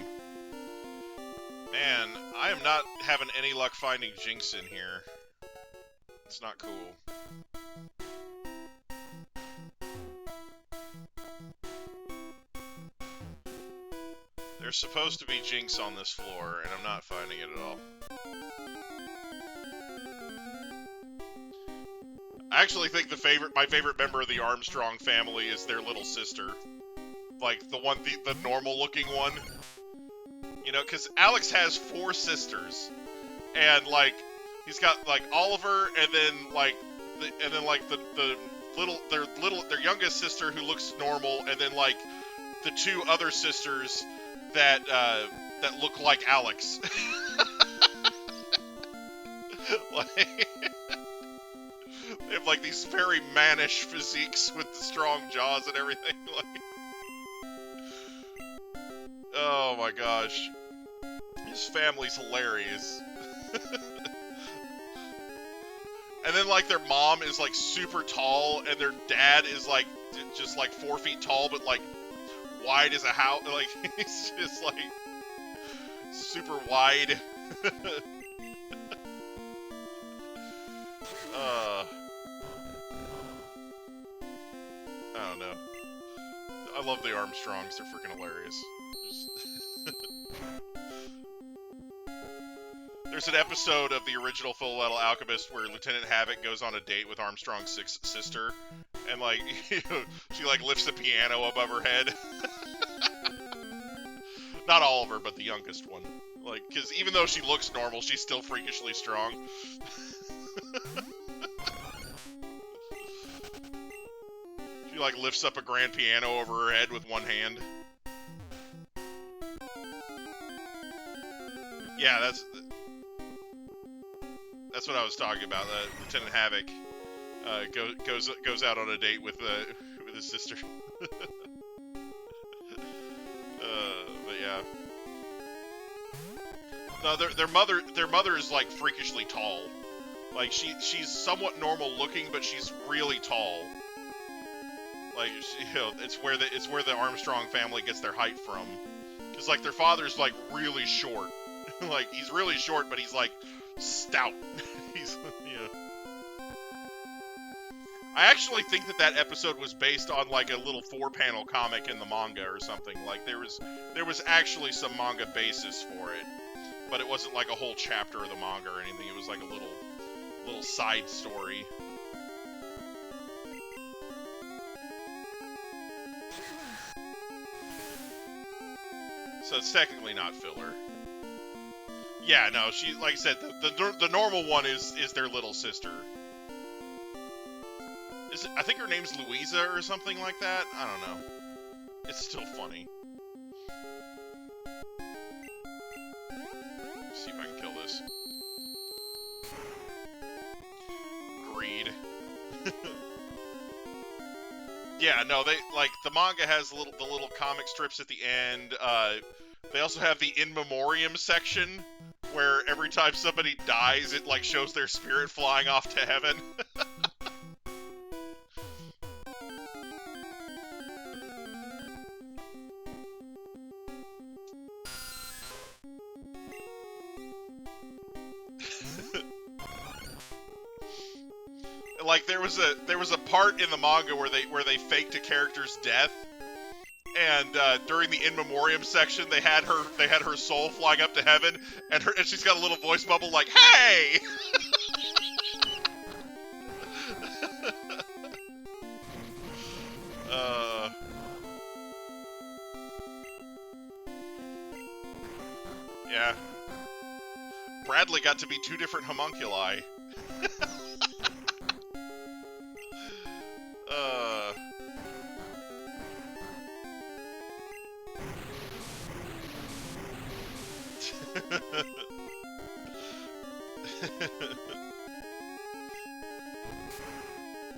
Man, I am not having any luck finding Jinx in here. It's not cool. There's supposed to be Jinx on this floor, and I'm not finding it at all. I actually think my favorite member of the Armstrong family is their little sister. Like, the normal-looking one. You know, because Alex has 4 sisters. And, like, he's got, like, Oliver, and then, like, their youngest sister who looks normal, and then, like, the 2 other sisters that look like Alex. Like, they have like these very mannish physiques with the strong jaws and everything. Like, oh my gosh, his family's hilarious. And then like their mom is like super tall, and their dad is like just like 4 feet tall, but like wide as a house. Like, he's just like super wide. I don't know. I love the Armstrongs. They're freaking hilarious. There's an episode of the original Full Metal Alchemist where Lieutenant Havoc goes on a date with Armstrong's sister, and like she like lifts the piano above her head. Not Oliver, but the youngest one. Like, because even though she looks normal, she's still freakishly strong. She like lifts up a grand piano over her head with one hand. Yeah, That's what I was talking about. Lieutenant Havoc goes out on a date with his sister. But yeah. No, their mother is like freakishly tall. Like she's somewhat normal looking, but she's really tall. Like it's where the Armstrong family gets their height from. Cause like their father's like really short. Like he's really short, but he's like stout. He's I actually think that episode was based on like a little 4-panel comic in the manga or something. Like there was actually some manga basis for it, but it wasn't like a whole chapter of the manga or anything. It was like a little side story. So it's technically not filler. Yeah, no, she, like I said, the normal one is their little sister. I think her name's Louisa or something like that? I don't know. It's still funny. Let's see if I can kill this. Greed. Yeah, no, they, like, the manga has the little comic strips at the end. They also have the In Memoriam section, where every time somebody dies, it, like, shows their spirit flying off to heaven. Like there was a part in the manga where they faked a character's death, and during the In Memoriam section they had her soul flying up to heaven, and she's got a little voice bubble like, "Hey!" Yeah. Bradley got to be 2 different homunculi.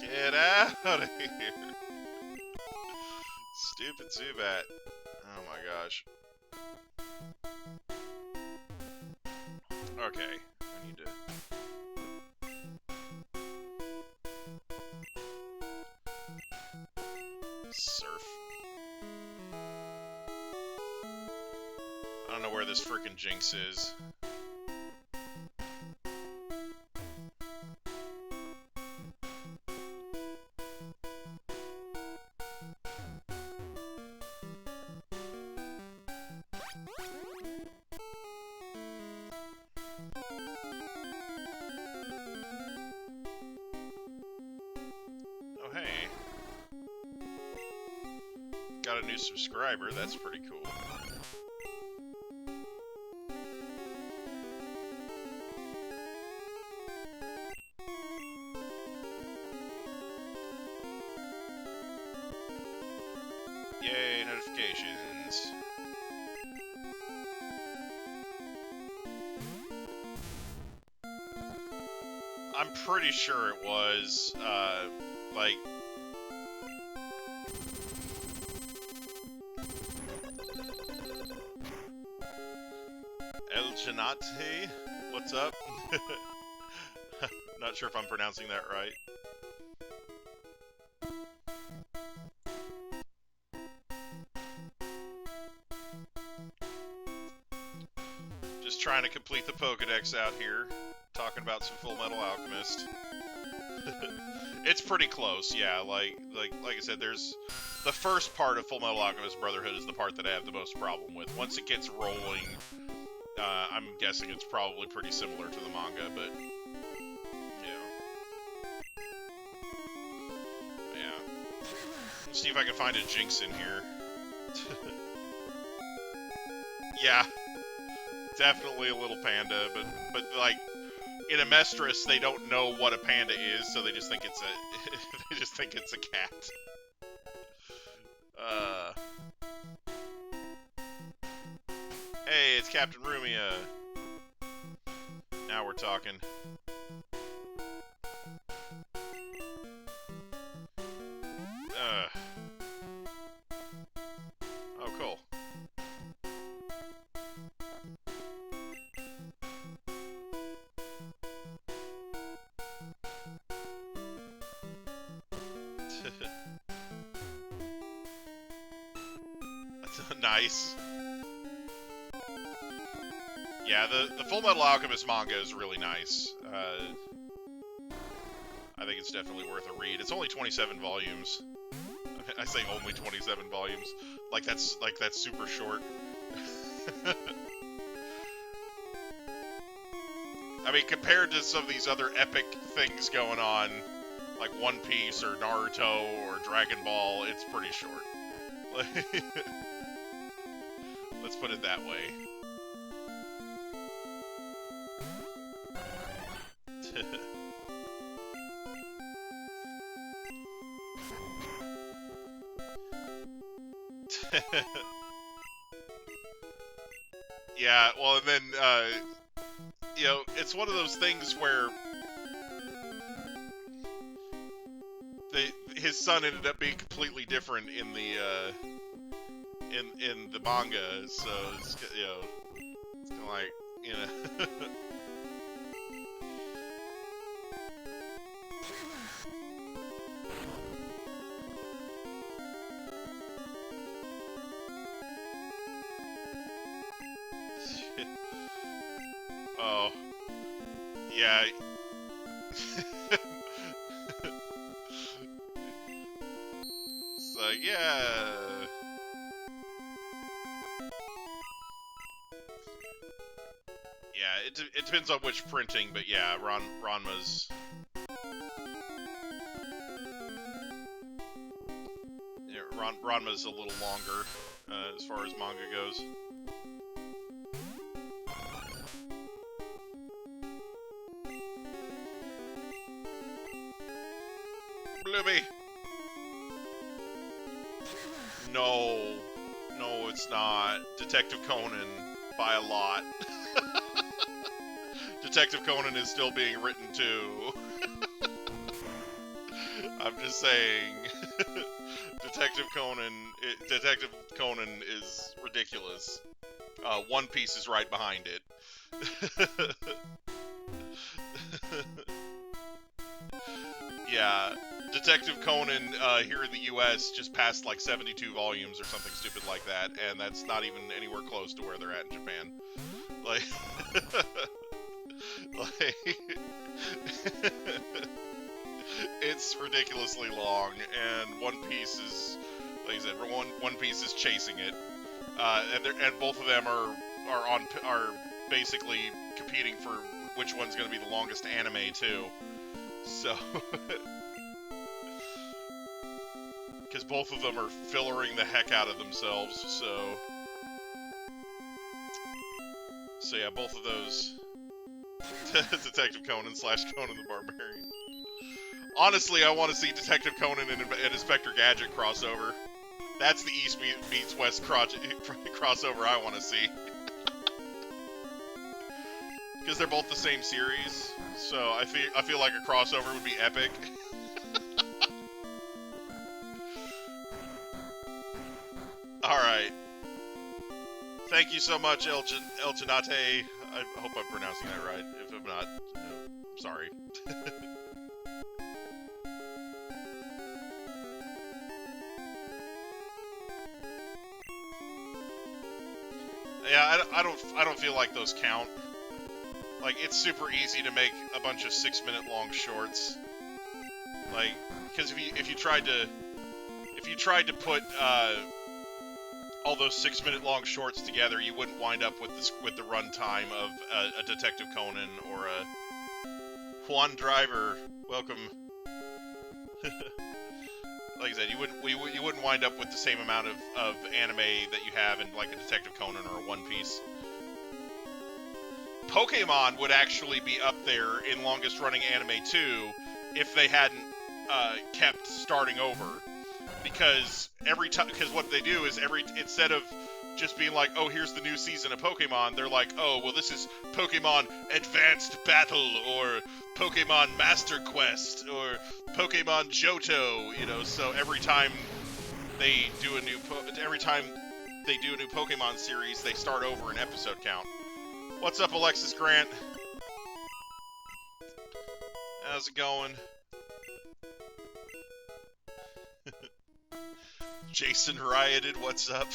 Get out of here. Stupid Zubat. Oh my gosh. Okay. I need to... Surf. I don't know where this frickin' Jinx is. Got a new subscriber, that's pretty cool. Yay, notifications. I'm pretty sure it was, like... El Janate, what's up? Not sure if I'm pronouncing that right. Just trying to complete the Pokedex out here, talking about some Full Metal Alchemist. It's pretty close, yeah. Like I said, there's the first part of Full Metal Alchemist Brotherhood is the part that I have the most problem with. Once it gets rolling, I'm guessing it's probably pretty similar to the manga, but yeah. Let's see if I can find a Jinx in here. Yeah, definitely a little panda, but like in Amestris, they don't know what a panda is, so they just think it's a cat. Hey, it's Captain Rumia. Now we're talking. Nice. Yeah, the Full Metal Alchemist manga is really nice. I think it's definitely worth a read. It's only 27 volumes. I say only 27 volumes. Like that's super short. I mean, compared to some of these other epic things going on, like One Piece or Naruto or Dragon Ball, it's pretty short. Let's put it that way. Yeah, well, and then, you know, it's one of those things where his son ended up being completely different in the, in the manga, so it's, you know, it's kind of like, you know. Oh, yeah. It's like, yeah. Yeah, it depends on which printing, but yeah, Ranma's... Yeah, Ranma's a little longer, as far as manga goes. Bloomy! No, it's not. Detective Conan, by a lot. Detective Conan is still being written too. I'm just saying. Detective Conan is ridiculous. One Piece is right behind it. Yeah, Detective Conan here in the U.S. just passed like 72 volumes or something stupid like that, and that's not even anywhere close to where they're at in Japan. Like, it's ridiculously long, and One Piece is, like I said, One Piece is chasing it, and both of them are basically competing for which one's going to be the longest anime too. So, because both of them are fillering the heck out of themselves, so yeah, both of those. Detective Conan / Conan the Barbarian. Honestly, I want to see Detective Conan and Inspector Gadget crossover. That's the East meets West crossover I want to see. Because they're both the same series, so I feel like a crossover would be epic. Alright. Thank you so much, Elginate. I hope I'm pronouncing that right. If I'm not, I'm sorry. Yeah, I don't feel like those count. Like, it's super easy to make a bunch of 6-minute long shorts. Like, because if you tried to put all those 6-minute long shorts together, you wouldn't wind up with the runtime of a Detective Conan or a Juan Driver. Welcome. Like I said, you wouldn't wind up with the same amount of anime that you have in like a Detective Conan or a One Piece. Pokemon would actually be up there in longest running anime too if they hadn't kept starting over. Because what they do is instead of just being like, oh, here's the new season of Pokemon, they're like, oh, well, this is Pokemon Advanced Battle, or Pokemon Master Quest, or Pokemon Johto, you know, so every time they do a new Pokemon series, they start over an episode count. What's up, Alexis Grant? How's it going? Jason rioted, what's up?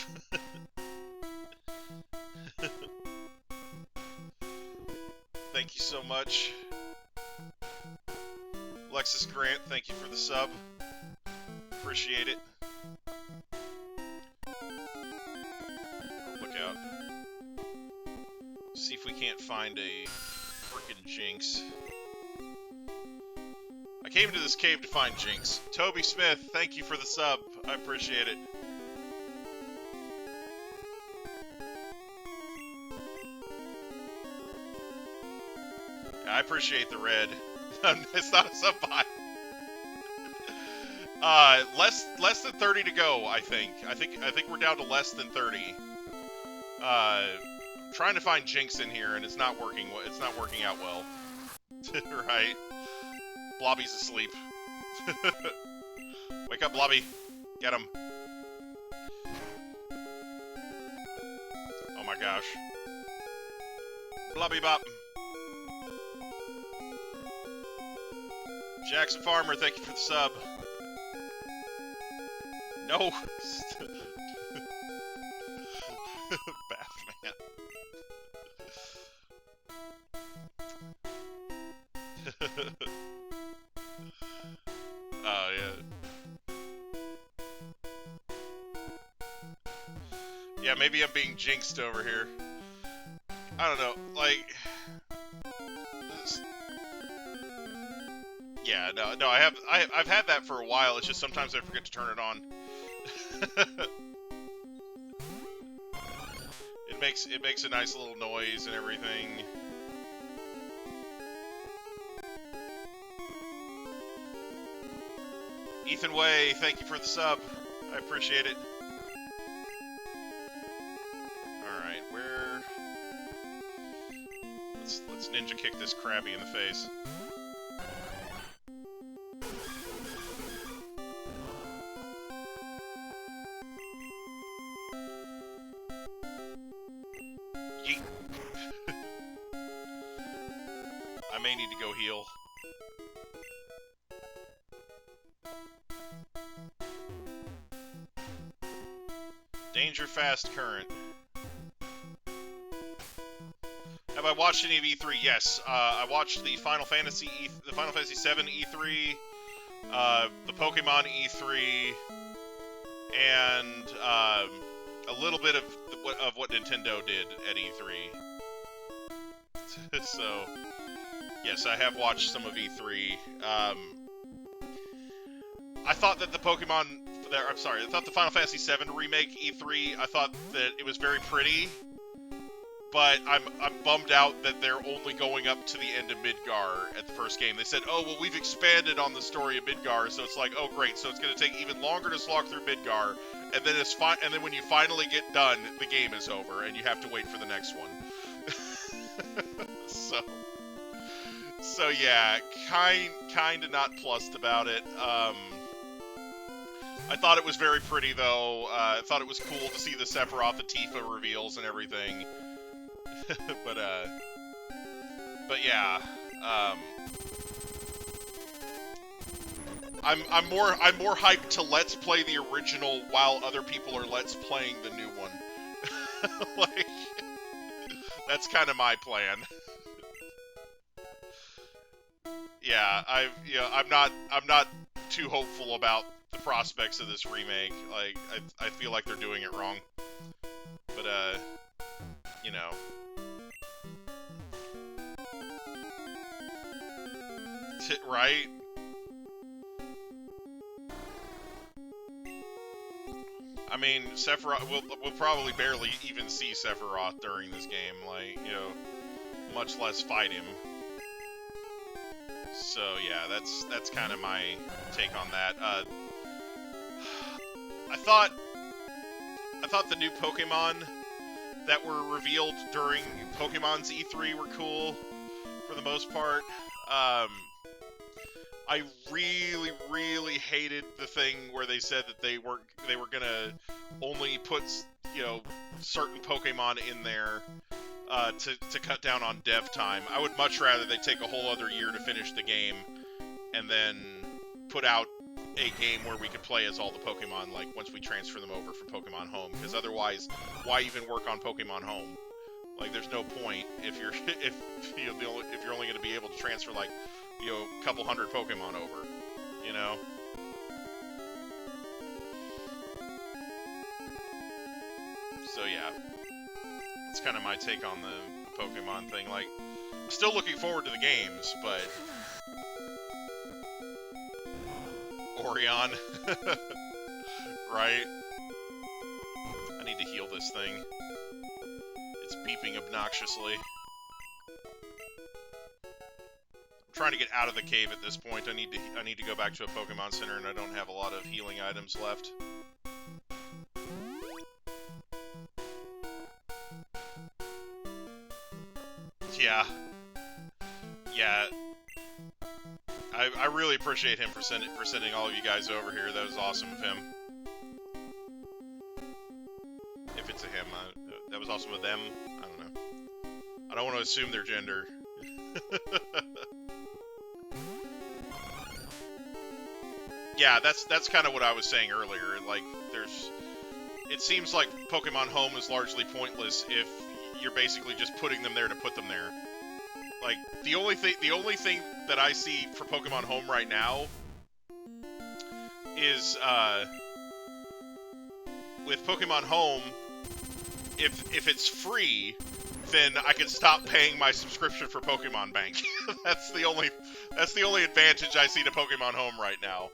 you so much. Alexis Grant, thank you for the sub. Appreciate it. Look out. See if we can't find a frickin' Jinx. I came to this cave to find Jinx. Toby Smith, thank you for the sub. I appreciate it. I appreciate the red. It's not a sub bot. Less than 30 to go, I think. I think we're down to less than 30. Trying to find Jinx in here, and it's not working. It's not working out well. Right? Blobby's asleep. Wake up, Blobby. Get him. Oh my gosh. Blobby Bop. Jackson Farmer, thank you for the sub. No! Bathman. Oh, yeah. Yeah, maybe I'm being jinxed over here. I don't know, like... Yeah, no, I've had that for a while. It's just sometimes I forget to turn it on. It makes a nice little noise and everything. Ethan Way, thank you for the sub. I appreciate it. All right, where? Let's ninja kick this Krabby in the face. I may need to go heal. Danger Fast Current. Have I watched any of E3? Yes. I watched the Final Fantasy VII E3, the Pokemon E3, and a little bit of what Nintendo did at E3. So, yes, I have watched some of E3. I thought that the I thought the Final Fantasy VII Remake E3, I thought that it was very pretty, but I'm bummed out that they're only going up to the end of Midgar at the first game. They said, oh, well, we've expanded on the story of Midgar, so it's like, oh, great, so it's going to take even longer to slog through Midgar, and then and then when you finally get done, the game is over, and you have to wait for the next one. So yeah, kinda not plussed about it. I thought it was very pretty, though. I thought it was cool to see the Sephiroth, the Tifa reveals and everything. but yeah, I'm more hyped to let's play the original while other people are let's playing the new one. Like, that's kind of my plan. Yeah, I'm not too hopeful about the prospects of this remake. Like, I feel like they're doing it wrong. But, you know. Right? I mean, Sephiroth, we'll probably barely even see Sephiroth during this game, like, you know, much less fight him. So yeah, that's kind of my take on that. I thought the new Pokemon that were revealed during Pokemon's E3 were cool for the most part. I really hated the thing where they said that they were gonna only put, you know, certain Pokemon in there to cut down on dev time. I would much rather they take a whole other year to finish the game and then put out a game where we could play as all the Pokemon, like, once we transfer them over from Pokemon Home, because otherwise, why even work on Pokemon Home? Like, there's no point if you're if if you're only going to be able to transfer like a couple hundred Pokemon over, you know. So yeah, that's kind of my take on the Pokemon thing. Like, still looking forward to the games, but Orion, right? I need to heal this thing. It's beeping obnoxiously. I'm trying to get out of the cave at this point. I need to go back to a Pokemon Center, and I don't have a lot of healing items left. Yeah. Yeah. I really appreciate him for sending all of you guys over here. That was awesome of him. If it's a him, that was awesome of them. I don't know. I don't want to assume their gender. Yeah, that's kind of what I was saying earlier. Like, it seems like Pokemon Home is largely pointless if you're basically just putting them there to put them there. Like, the only thing that I see for Pokemon Home right now is, with Pokemon Home, if it's free, then I can stop paying my subscription for Pokemon Bank. That's the only advantage I see to Pokemon Home right now.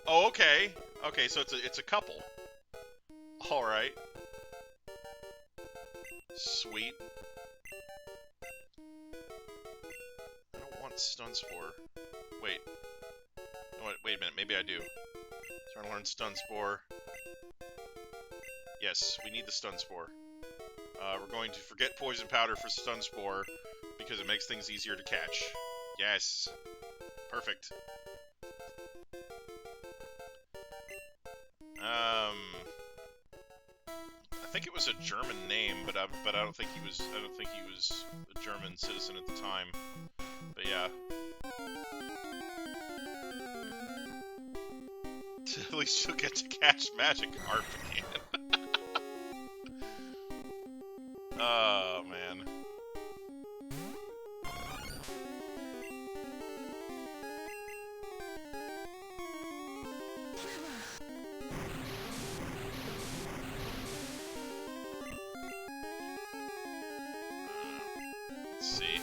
Oh, okay. Okay, so it's a couple. All right. Sweet. I don't want Stun Spore. Wait. Wait a minute. Maybe I do. Trying to learn Stun Spore. Yes, we need the Stun Spore. We're going to forget Poison Powder for Stun Spore because it makes things easier to catch. Yes. Perfect. I think it was a German name, but I don't think he was a German citizen at the time. But yeah. At least you'll get to catch Magikarp again. Oh man. Let's see.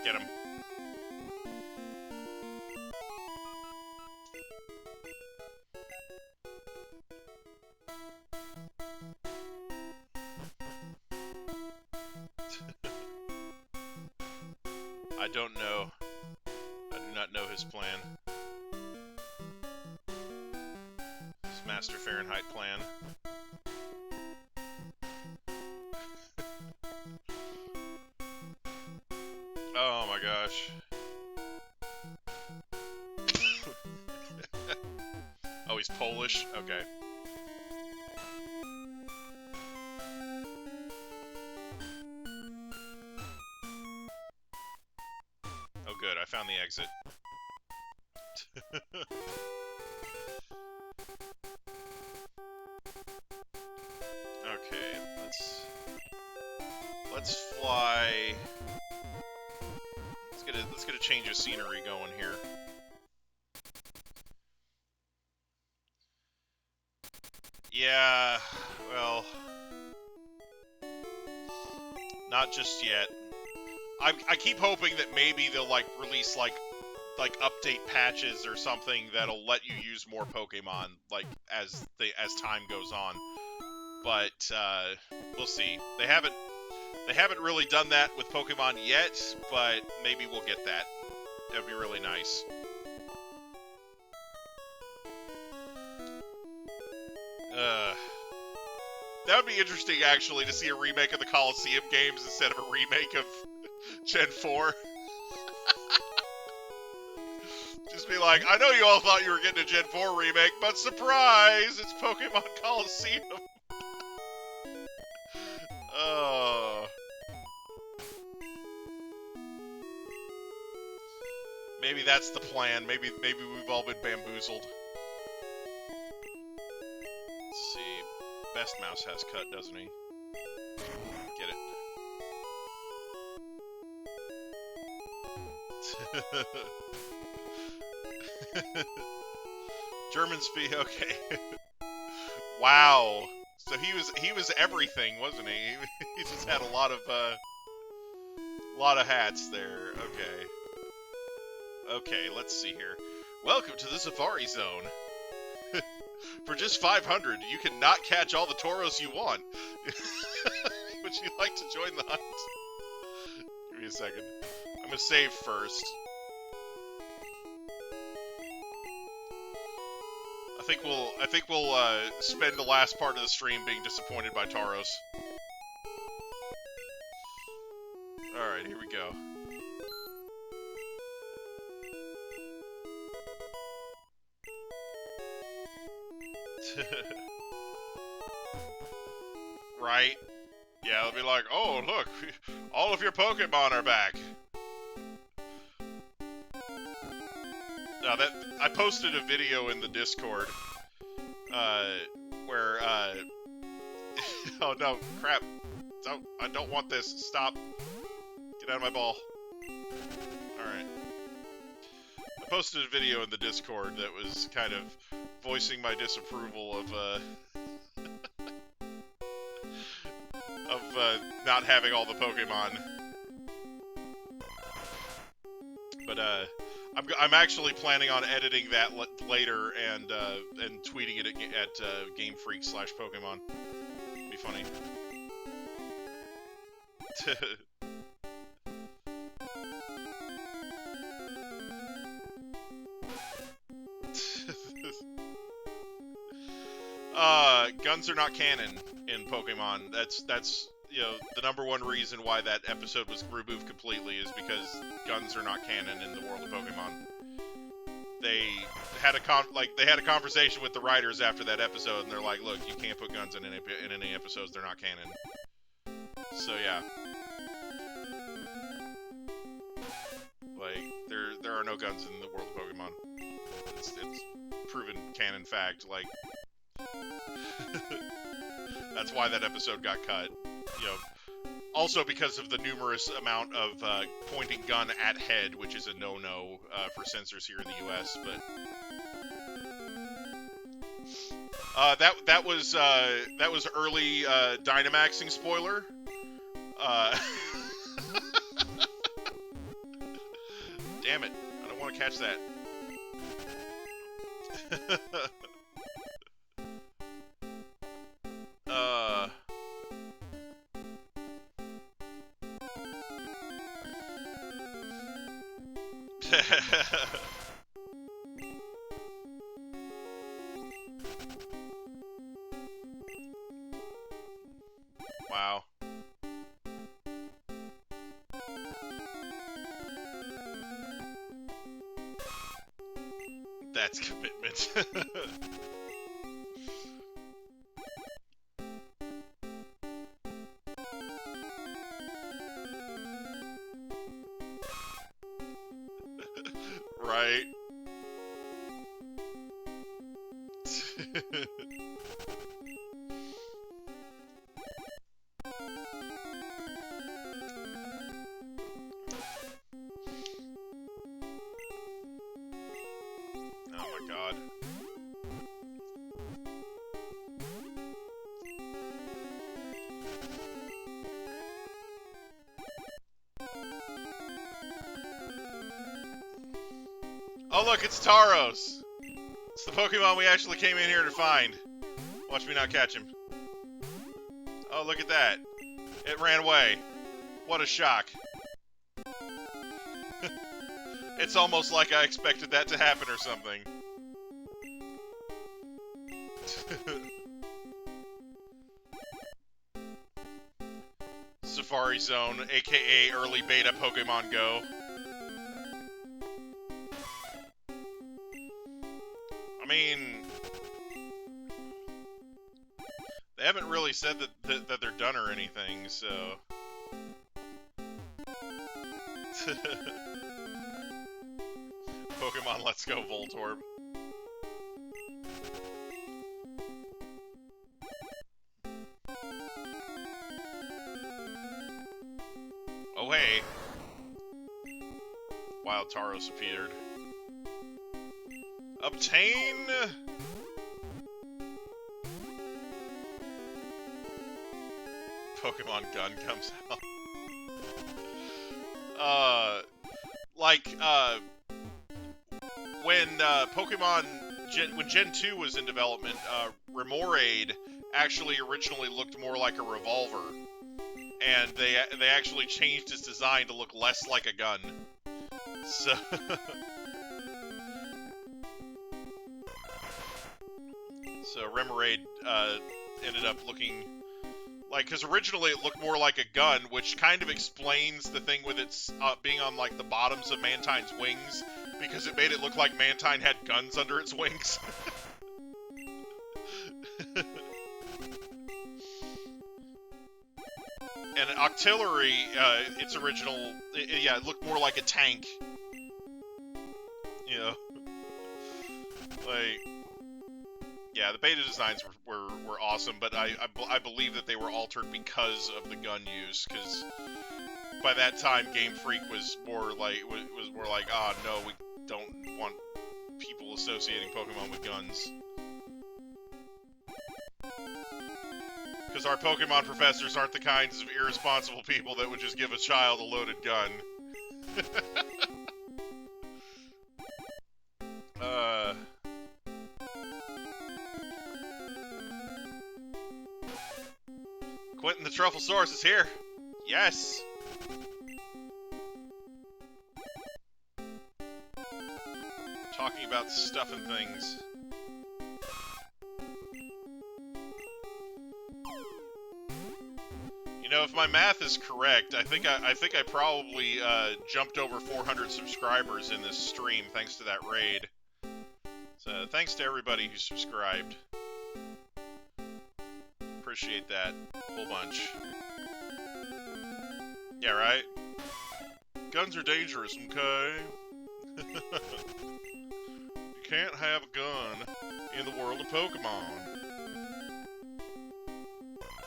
Get him. I don't know. I do not know his plan. His Master Fahrenheit plan. Oh my gosh. Oh, he's Polish? Okay. Oh good, I found the exit. Okay, let's fly. Let's get a change of scenery going here. Yeah, well, not just yet. I keep hoping that maybe they'll like release like update patches or something that'll let you use more Pokemon like as time goes on. But we'll see. They haven't really done that with Pokemon yet, but maybe we'll get that. That'd be really nice. That would be interesting, actually, to see a remake of the Coliseum games instead of a remake of Gen 4. Just be like, I know you all thought you were getting a Gen 4 remake, but surprise! It's Pokemon Coliseum! Maybe that's the plan. Maybe we've all been bamboozled. Let's see. Best Mouse has cut, doesn't he? German speak. Okay. Wow. So he was everything, wasn't he? He just had a lot of hats there. Okay. Okay, let's see here. Welcome to the Safari Zone. For just 500, you can not catch all the Tauros you want. Would you like to join the hunt? Give me a second. I'm gonna save first. I think we'll spend the last part of the stream being disappointed by Tauros. Alright, here we go. Right? Yeah, they'll be like, oh, look, all of your Pokemon are back. I posted a video in the Discord, where, oh no, crap. I don't want this. Stop. Get out of my ball. Alright. I posted a video in the Discord that was kind of voicing my disapproval of, not having all the Pokemon. But, I'm actually planning on editing that later and tweeting it at Game Freak /Pokemon. It'd be funny. Guns are not canon in Pokemon. That's you know, the #1 reason why that episode was removed completely is because guns are not canon in the world of Pokemon. They had a conversation with the writers after that episode, and they're like, "Look, you can't put guns in any episodes. They're not canon." So yeah, like there are no guns in the world of Pokemon. It's proven canon fact. Like that's why that episode got cut. You know, also because of the numerous amount of pointing gun at head, which is a no-no for censors here in the U.S. But that was early Dynamaxing spoiler. Damn it! I don't want to catch that. Wow. That's commitment. Right. Oh my god. Oh look, it's Tauros! It's the Pokemon we actually came in here to find. Watch me not catch him. Oh, look at that. It ran away. What a shock. It's almost like I expected that to happen or something. Safari Zone, aka Early Beta Pokemon Go. I mean, they haven't really said that they're done or anything, so... Pokemon Let's Go Voltorb. Oh hey. Wild Tauros appeared. Obtain... Pokemon Gun comes out. When when Gen 2 was in development, Remoraid actually originally looked more like a revolver. And they actually changed its design to look less like a gun. So... So Remoraid ended up looking... Like, because originally it looked more like a gun, which kind of explains the thing with its being on, like, the bottoms of Mantine's wings, because it made it look like Mantine had guns under its wings. And Octillery, its original, yeah, it looked more like a tank. You know? Like... Yeah, the beta designs were awesome, but I believe that they were altered because of the gun use, because by that time Game Freak was more like, ah, no, we don't want people associating Pokemon with guns. Because our Pokemon professors aren't the kinds of irresponsible people that would just give a child a loaded gun. Quentin the Truffle Source is here. Yes. Talking about stuff and things. You know, if my math is correct, I think I probably jumped over 400 subscribers in this stream thanks to that raid. So thanks to everybody who subscribed. Appreciate that a whole bunch. Yeah, right? Guns are dangerous, okay? You can't have a gun in the world of Pokemon.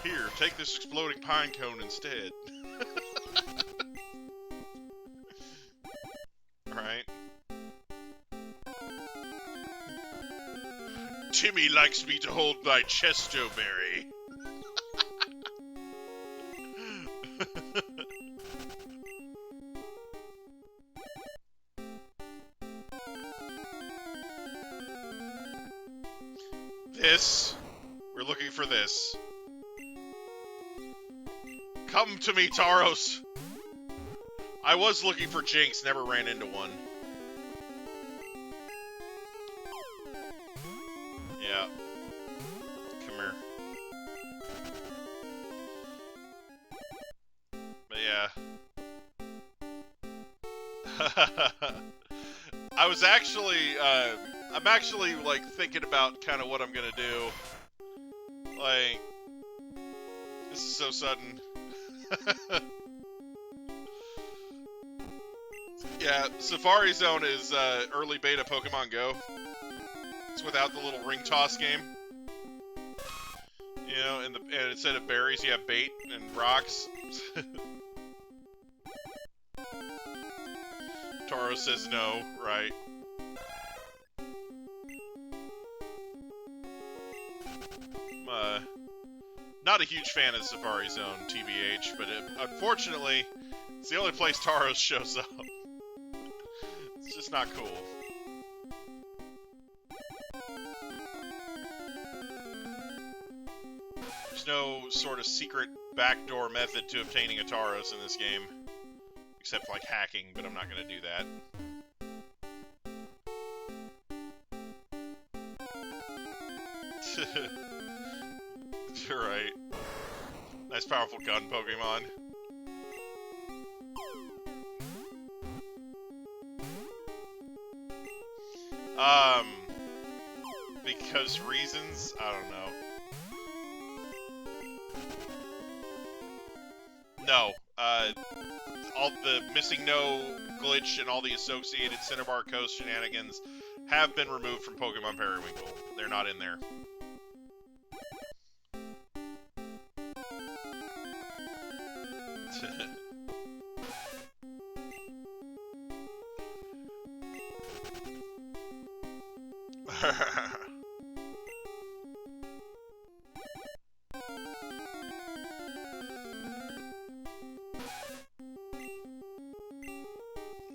Here, take this exploding pine cone instead. Right? Timmy likes me to hold my Chestoberry. This. We're looking for this. Come to me, Tauros. I was looking for Jinx, never ran into one. Yeah. Come here. But yeah. I was actually, I'm actually, like, thinking about kind of what I'm gonna do. Like, this is so sudden. Yeah, Safari Zone is, early beta Pokemon Go. It's without the little ring toss game. You know, and instead of berries, you have bait and rocks. Taro says no, right? Not a huge fan of Safari Zone, TBH, but unfortunately, it's the only place Taro shows up. It's just not cool. There's no sort of secret backdoor method to obtaining a Tauros in this game. Except, like, hacking, but I'm not gonna do that. You're right. Nice powerful gun Pokemon. Because reasons? I don't know. No. All the Missing No glitch and all the associated Cinnabar Coast shenanigans have been removed from Pokemon Periwinkle. They're not in there.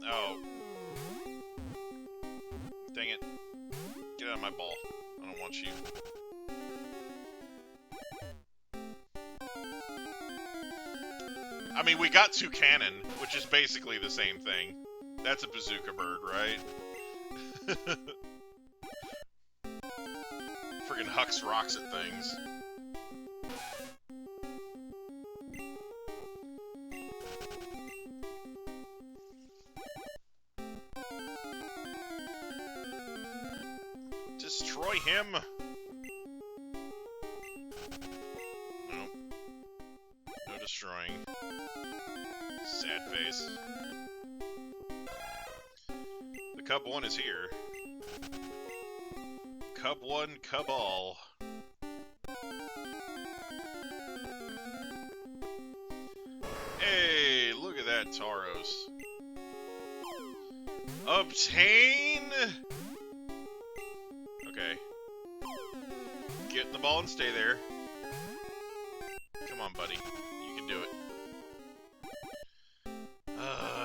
Oh. Dang it. Get out of my ball. I don't want you. I mean, we got two cannon, which is basically the same thing. That's a bazooka bird, right? Friggin' Hux rocks at things. Destroy him! No. No destroying. Sad face. The Cub 1 is here. Cub 1, Cub all. Hey, look at that, Tauros. Obtain! Okay. Get in the ball and stay there. Come on, buddy. You can do it.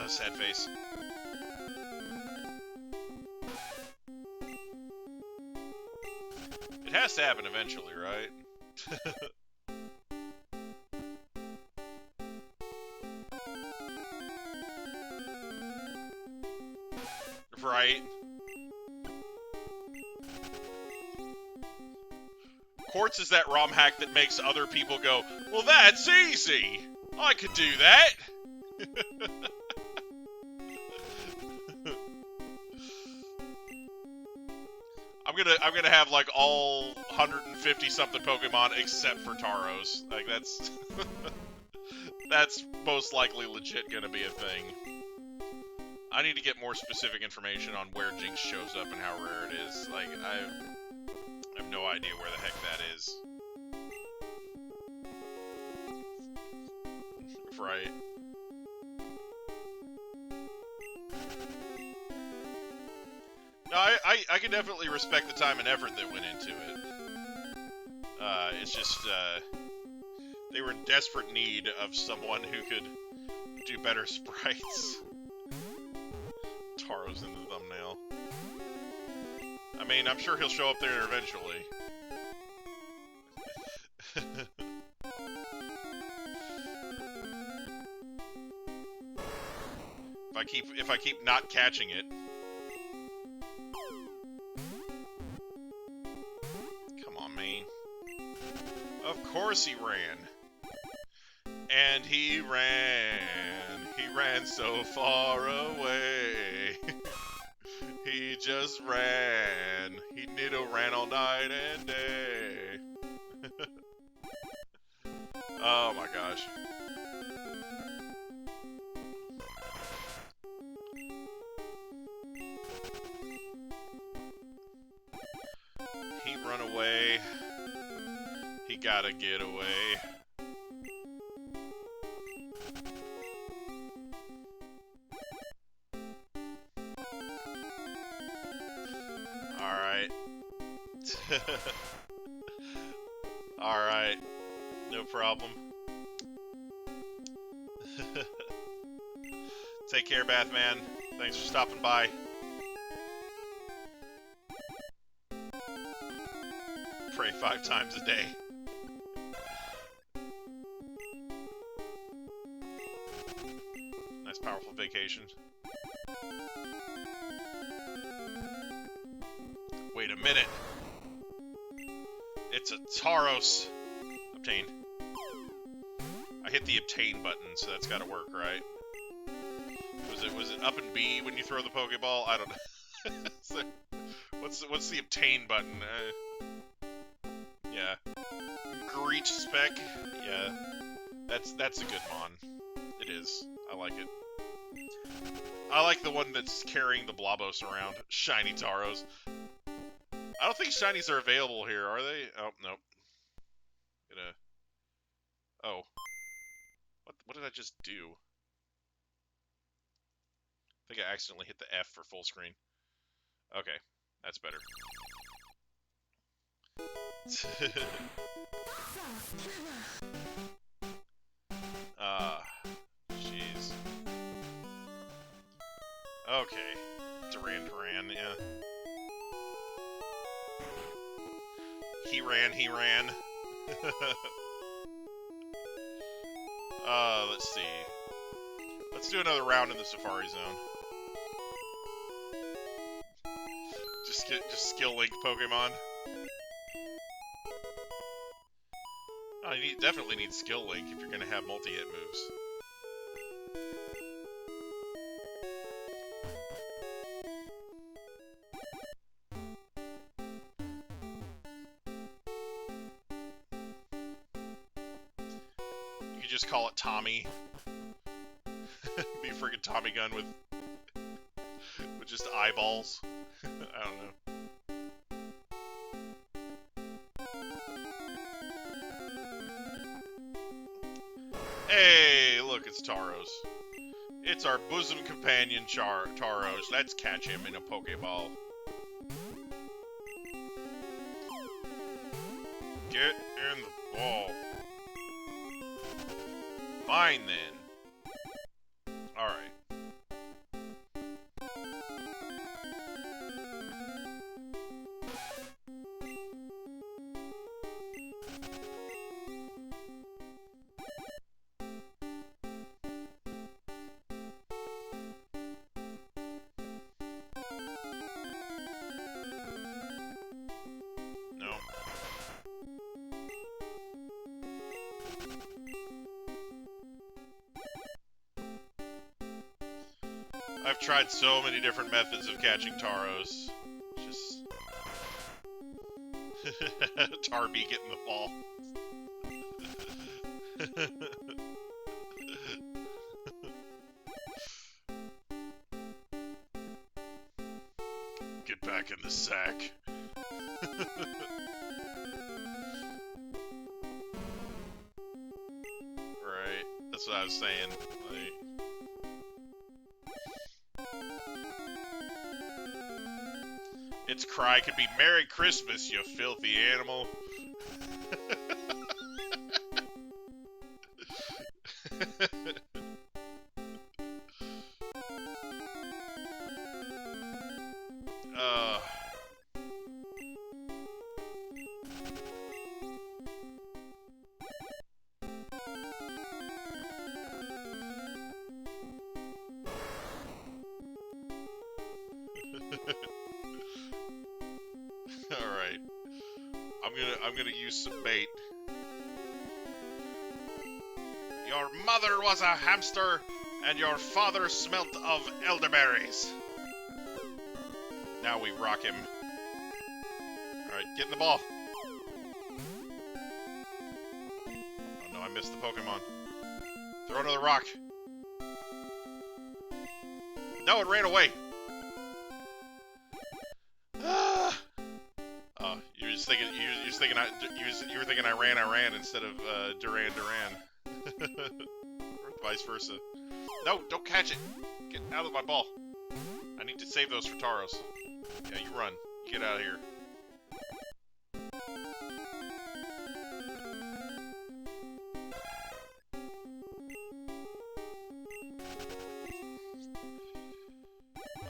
Sad face. It has to happen eventually, right? Right. Quartz is that ROM hack that makes other people go, well, that's easy! I could do that! I'm gonna have like all 150 something Pokemon except for Tauros. Like that's that's most likely legit gonna be a thing. I need to get more specific information on where Jinx shows up and how rare it is. Like I have no idea where the heck that is. Right. No, I can definitely respect the time and effort that went into it. It's just, they were in desperate need of someone who could do better sprites. Tauros in the thumbnail. I mean, I'm sure he'll show up there eventually. If I keep not catching it. Of course he ran. And he ran so far away. He just ran. He ran all night and day. Oh my gosh. He run away. He gotta get away. Alright. Alright. No problem. Take care, Bathman. Thanks for stopping by. Pray 5 times a day. Nice, powerful vacation. Wait a minute. It's a Tauros. Obtain. I hit the obtain button, so that's gotta work, right? Was it up and B when you throw the Pokeball? I don't know. So, what's the obtain button? Yeah. Greech spec. Yeah. That's a good mon. It is. I like it. I like the one that's carrying the Blobos around. Shiny Tauros. I don't think shinies are available here, are they? Oh, nope. Oh. What did I just do? I think I accidentally hit the F for full screen. Okay, that's better. Jeez. Okay. Duran, yeah. He ran. Let's see. Let's do another round in the Safari Zone. Just skill link Pokemon. Oh, you definitely need skill link if you're gonna have multi-hit moves. You could just call it Tommy. Be a freaking Tommy gun with just eyeballs. I don't know. Hey, look, it's Tauros. It's our bosom companion, Tauros. Let's catch him in a Pokeball. Get in the ball. Fine, then. Alright. I've tried so many different methods of catching Tauros. Just... Tarby getting the ball. Get back in the sack. Right, that's what I was saying. Like... Its cry could be, "Merry Christmas, you filthy animal." Alright. I'm gonna use some bait. Your mother was a hamster, and your father smelt of elderberries. Now we rock him. Alright, get in the ball. Oh no, I missed the Pokemon. Throw another rock. No, it ran away. You were thinking I ran instead of Duran. Or vice versa. No, don't catch it. Get out of my ball. I need to save those for Tauros. Yeah, you run. Get out of here.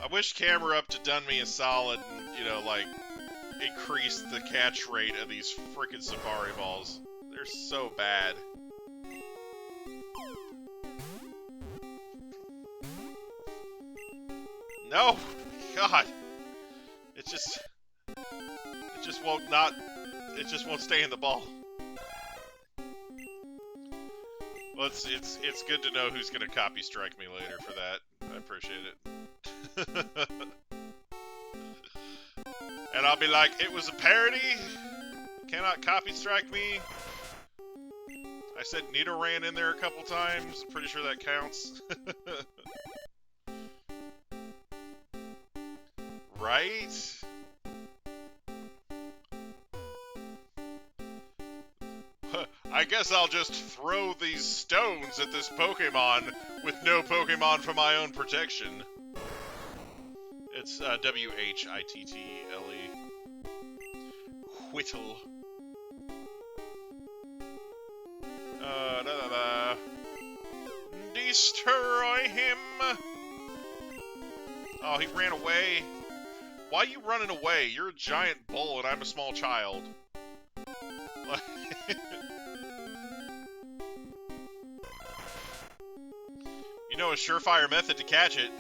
I wish Camerupt had done me a solid and, you know, like, increase the catch rate of these frickin' Safari balls. They're so bad. No! God! It just won't stay in the ball. Well, it's good to know who's gonna copy strike me later for that. I appreciate it. And I'll be like, it was a parody? Cannot copy strike me? I said Nidoran in there a couple times. I'm pretty sure that counts. Right? I guess I'll just throw these stones at this Pokemon with no Pokemon for my own protection. It's W-H-I-T-T-L-E. Whittle. Destroy him! Oh, he ran away. Why are you running away? You're a giant bull and I'm a small child. You know a surefire method to catch it.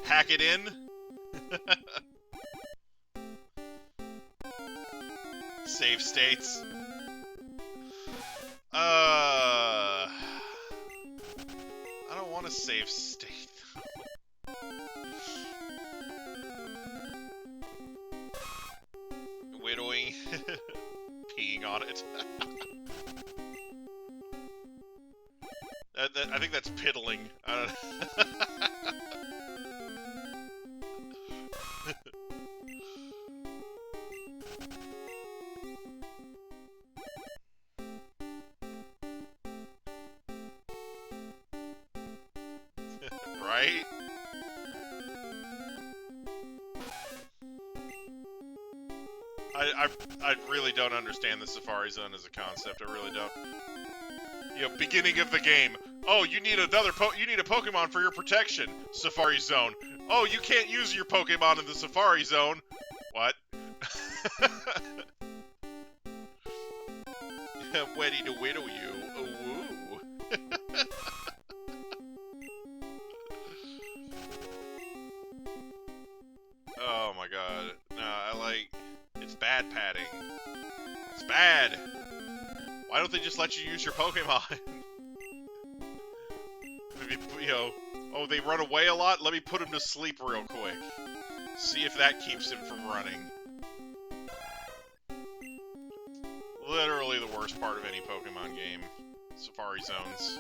Hack it in. Save states. I don't want to save state. Widowing. Peeing on it. I think that's piddling. I don't know. Right? I really don't understand the Safari Zone as a concept. I really don't. You know, beginning of the game. Oh, you need a Pokemon for your protection. Safari Zone. Oh, you can't use your Pokemon in the Safari Zone. What? Ready to whittle you. Ooh. Oh my god. No, it's bad padding. It's bad! Why don't they just let you use your Pokemon? Maybe, you know, oh, they run away a lot? Let me put them to sleep real quick. See if that keeps him from running. Literally the worst part of any Pokemon game. Safari Zones.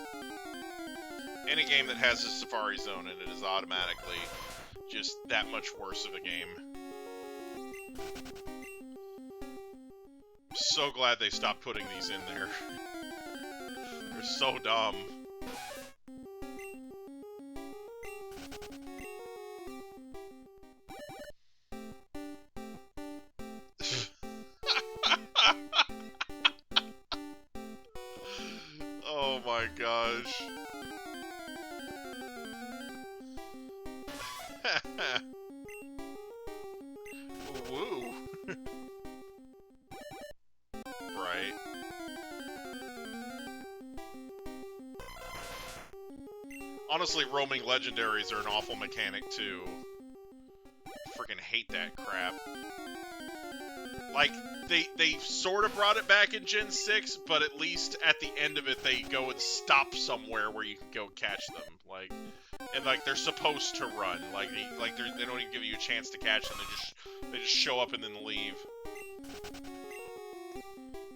Any game that has a Safari Zone in it is automatically just that much worse of a game. I'm so glad they stopped putting these in there. They're so dumb. Oh my gosh. Woo. Right. Honestly, roaming legendaries are an awful mechanic too. Freaking hate that crap. Like, they sort of brought it back in Gen 6, but at least at the end of it, they go and stop somewhere where you can go catch them. Like, and like they're supposed to run. Like they don't even give you a chance to catch them. They just show up and then leave.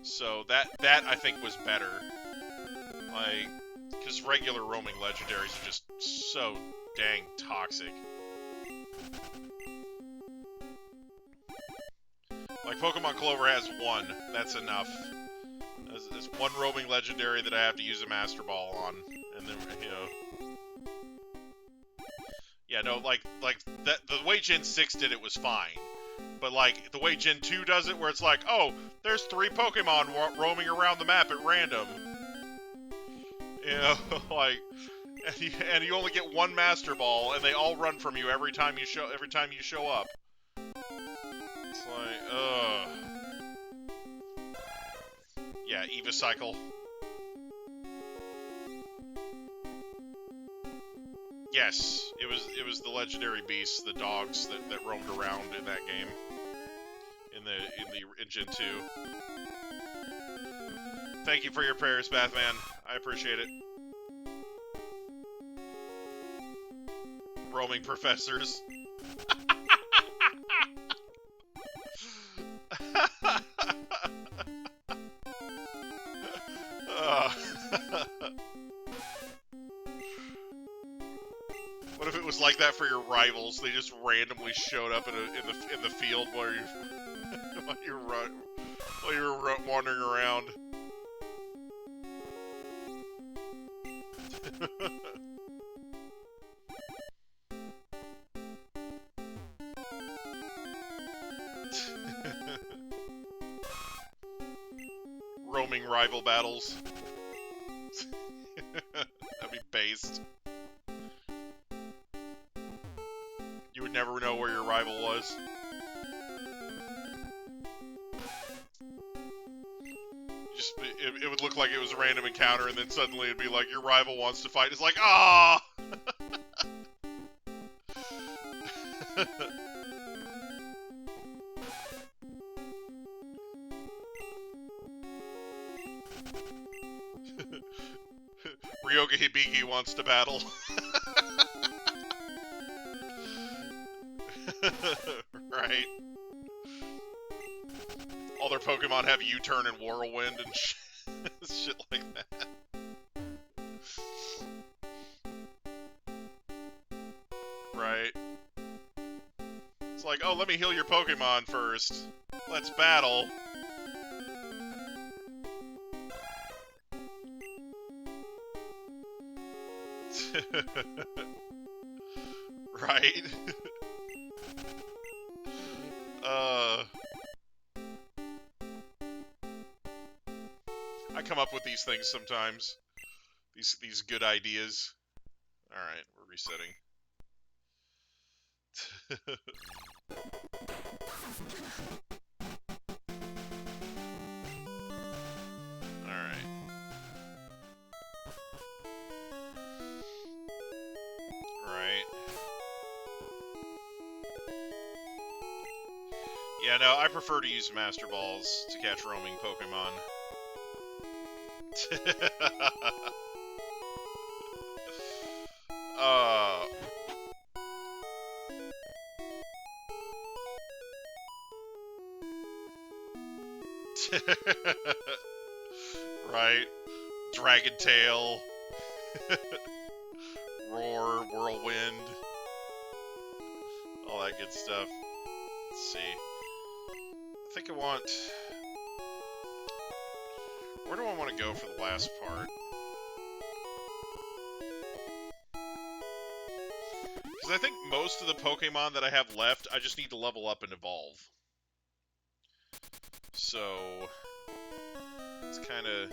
So that I think was better. Like, because regular roaming legendaries are just so dang toxic. Like, Pokemon Clover has one. That's enough. There's one roaming legendary that I have to use a Master Ball on. And then, you know... Yeah, no, like that, the way Gen 6 did it was fine. But, like, the way Gen 2 does it, where it's like, oh, there's 3 Pokemon roaming around the map at random. You know, like... And you only get one Master Ball, and they all run from you every time you show up. It's like, ugh. Yeah, Evicycle. Yes, it was the legendary beasts, the dogs that roamed around in that game. In Gen 2. Thank you for your prayers, Bathman. I appreciate it. Roaming professors. What if it was like that for your rivals? They just randomly showed up in the field while you were wandering around. roaming rival battles. That'd be based. You would never know where your rival was. It would look like it was a random encounter, and then suddenly it'd be like, your rival wants to fight. It's like, ah! Ryoga Hibiki wants to battle. Right. All their Pokemon have U-turn and Whirlwind and shit like that. Right. It's like, oh, let me heal your Pokemon first. Let's battle. Right? I come up with these things sometimes. These good ideas. Alright, we're resetting. Alright. Right. Yeah, no, I prefer to use Master Balls to catch roaming Pokemon. Right? Dragon Tail. Roar, Whirlwind. All that good stuff. Let's see. I think I want... Where do I want to go for the last part? Because I think most of the Pokemon that I have left, I just need to level up and evolve. So... It's kind of...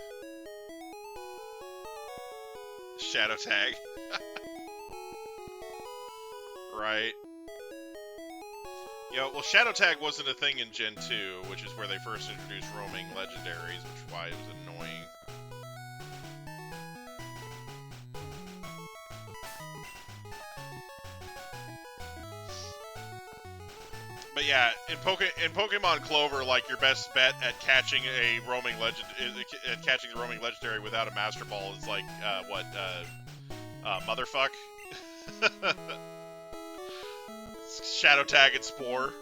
Shadow Tag. Right. Yeah, well, Shadow Tag wasn't a thing in Gen 2, which is where they first introduced roaming legendaries, which is why it was annoying. But yeah, in Pokemon Clover, like, your best bet at catching a roaming catching the roaming legendary without a Master Ball is like, Motherfuck? Shadow Tag and Spore.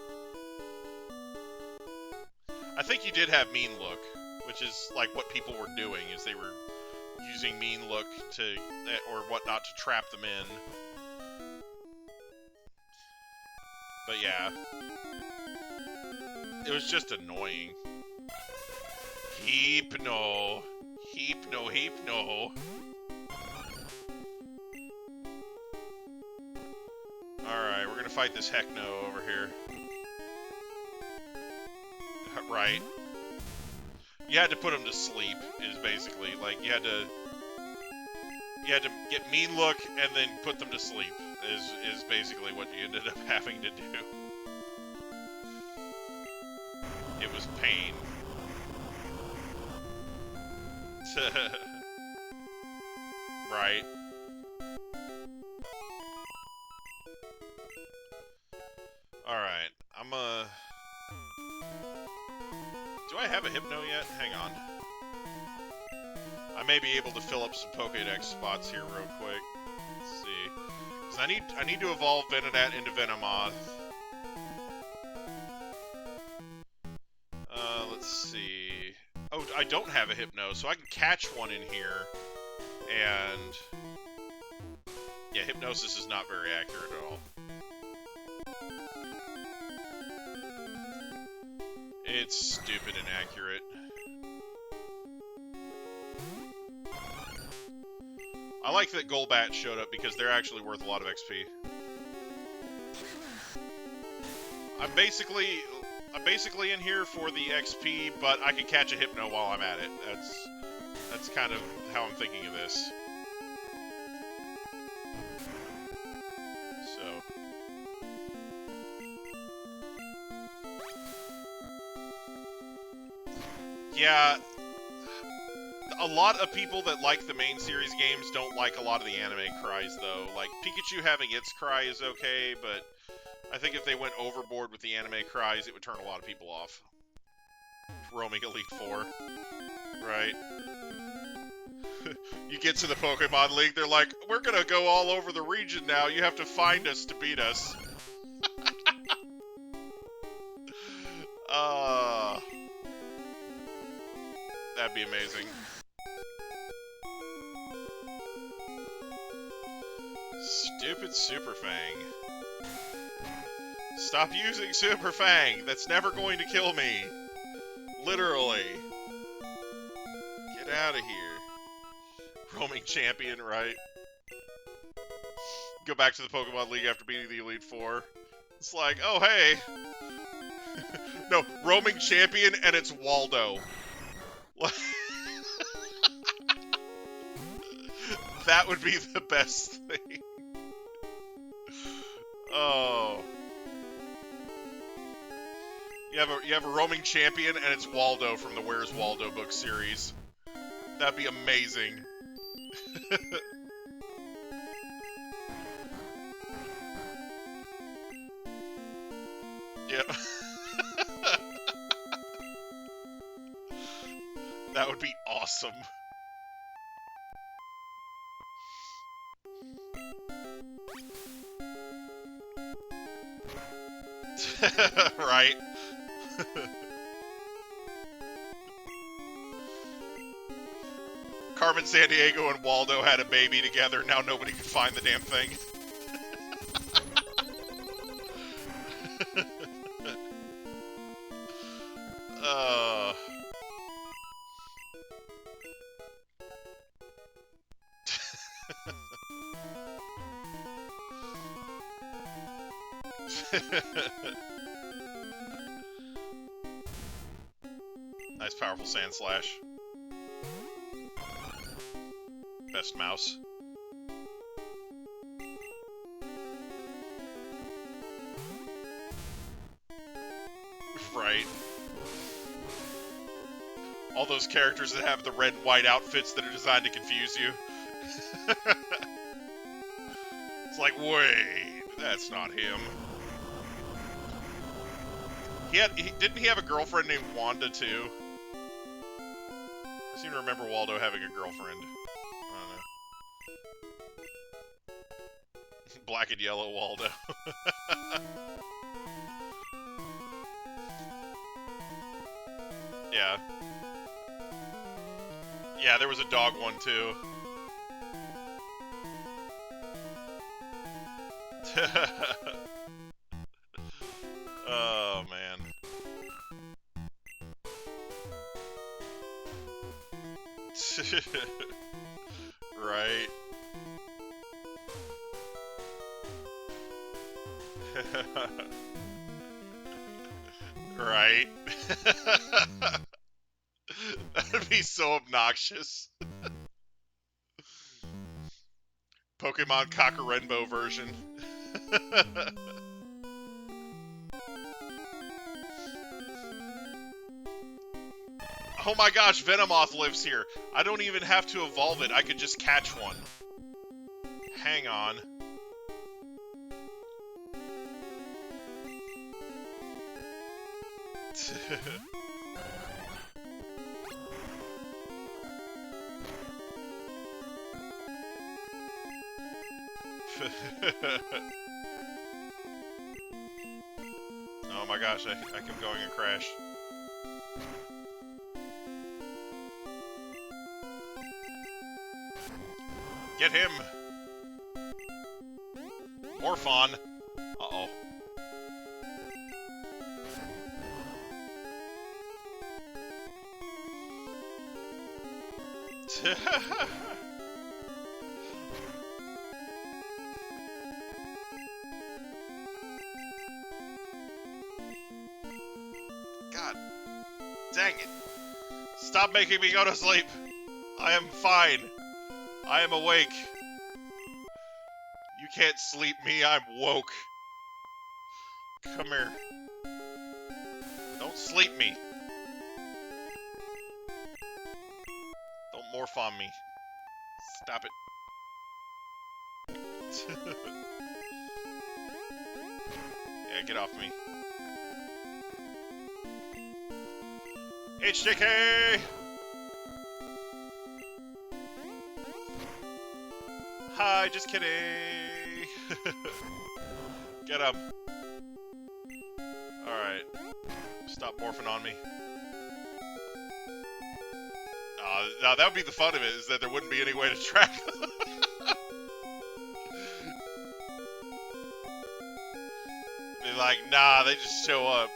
I think you did have Mean Look, which is like what people were doing, is they were using Mean Look to, or whatnot, to trap them in. But yeah. It was just annoying. Hypno. Hypno, Hypno. Alright, we're gonna fight this Heckno over here. Right. You had to put him to sleep, is basically, like, you had to get Mean Look and then put them to sleep, is basically what you ended up having to do. It was pain. Right. Alright, do I have a Hypno yet? Hang on. I may be able to fill up some Pokedex spots here real quick. Let's see. 'Cause I need to evolve Venonat into Venomoth. Let's see. Oh, I don't have a Hypno, so I can catch one in here. And... yeah, Hypnosis is not very accurate at all. It's stupid inaccurate. I like that Golbat showed up because they're actually worth a lot of XP. I'm basically... I'm basically in here for the XP, but I can catch a Hypno while I'm at it. That's kind of how I'm thinking of this. So. Yeah. A lot of people that like the main series games don't like a lot of the anime cries, though. Like, Pikachu having its cry is okay, but I think if they went overboard with the anime cries, it would turn a lot of people off. Roaming Elite Four. Right. You get to the Pokemon League, they're like, we're gonna go all over the region now, you have to find us to beat us. That'd be amazing. Stupid Super Fang. Stop using Super Fang! That's never going to kill me! Literally. Get out of here. Roaming champion, right? Go back to the Pokemon League after beating the Elite Four. It's like, oh hey! No, roaming champion and it's Waldo. That would be the best thing. Oh. You have a roaming champion and it's Waldo from the Where's Waldo book series. That'd be amazing. Yep. That would be awesome. Right? Carmen Sandiego and Waldo had a baby together, now nobody can find the damn thing. Nice powerful Sand Slash. Best mouse. Right. All those characters that have the red and white outfits that are designed to confuse you. It's like, wait, that's not him. Didn't he have a girlfriend named Wanda, too? I seem to remember Waldo having a girlfriend. I don't know. Black and yellow Waldo. Yeah. Yeah, there was a dog one, too. Oh, man. Right. Right. That'd be so obnoxious. Pokemon Cockarenbo version. Oh my gosh, Venomoth lives here. I don't even have to evolve it. I could just catch one. Hang on. Oh my gosh, I kept going and crashed. Get him! Morphon! Uh-oh. Dang it. Stop making me go to sleep. I am fine. I am awake. You can't sleep me, I'm woke. Come here. Don't sleep me. Don't morph on me. Stop it. Yeah, get off me. HJK! Hi, just kidding. Get up. Alright. Stop morphing on me. Now that would be the fun of it, is that there wouldn't be any way to track them. Be like, nah, they just show up.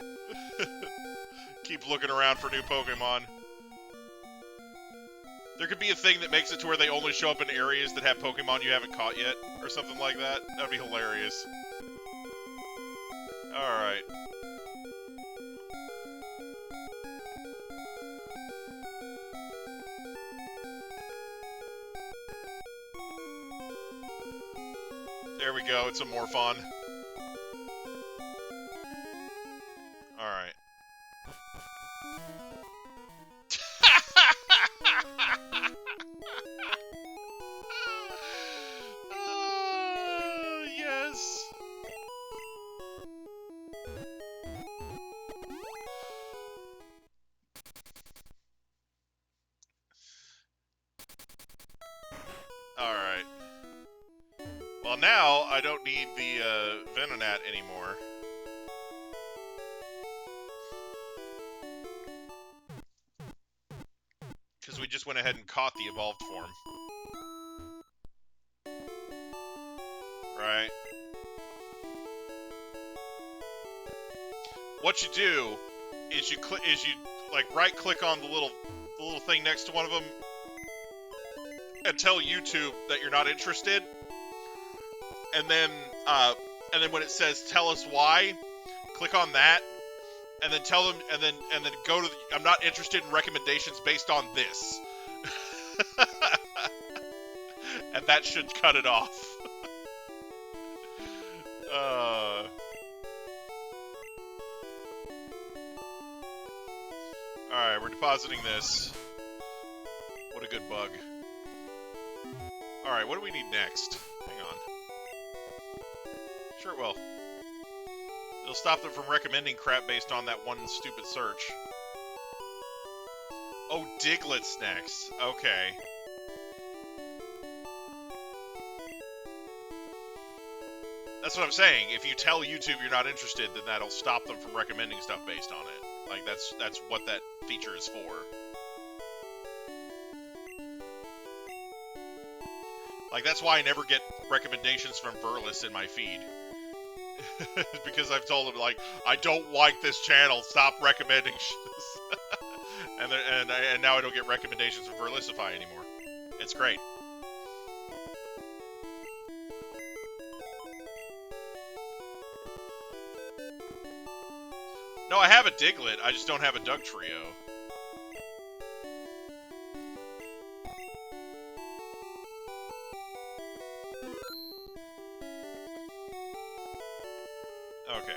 Keep looking around for new Pokemon. There could be a thing that makes it to where they only show up in areas that have Pokemon you haven't caught yet, or something like that. That'd be hilarious. Alright. There we go, it's a Morphon. Alright. Yes. Alright. Well, now I don't need the Venonat anymore. Because we just went ahead and caught the evolved form. Right. What you do is you like right click on the little thing next to one of them and tell YouTube that you're not interested. And then when it says tell us why, click on that, and then tell them, and then go to I'm not interested in recommendations based on this. And that should cut it off. Alright, we're depositing this. What a good bug. Alright, what do we need next? Hang on. Sure it will. It'll stop them from recommending crap based on that one stupid search. Oh, Diglett's next. Okay. That's what I'm saying. If you tell YouTube you're not interested, then that'll stop them from recommending stuff based on it. Like, that's what that feature is for. Like, that's why I never get recommendations from Verlis in my feed. Because I've told them, like, I don't like this channel, stop recommending and now I don't get recommendations from Verlisify anymore. It's great. No, I have a Diglett, I just don't have a Doug Trio. Okay.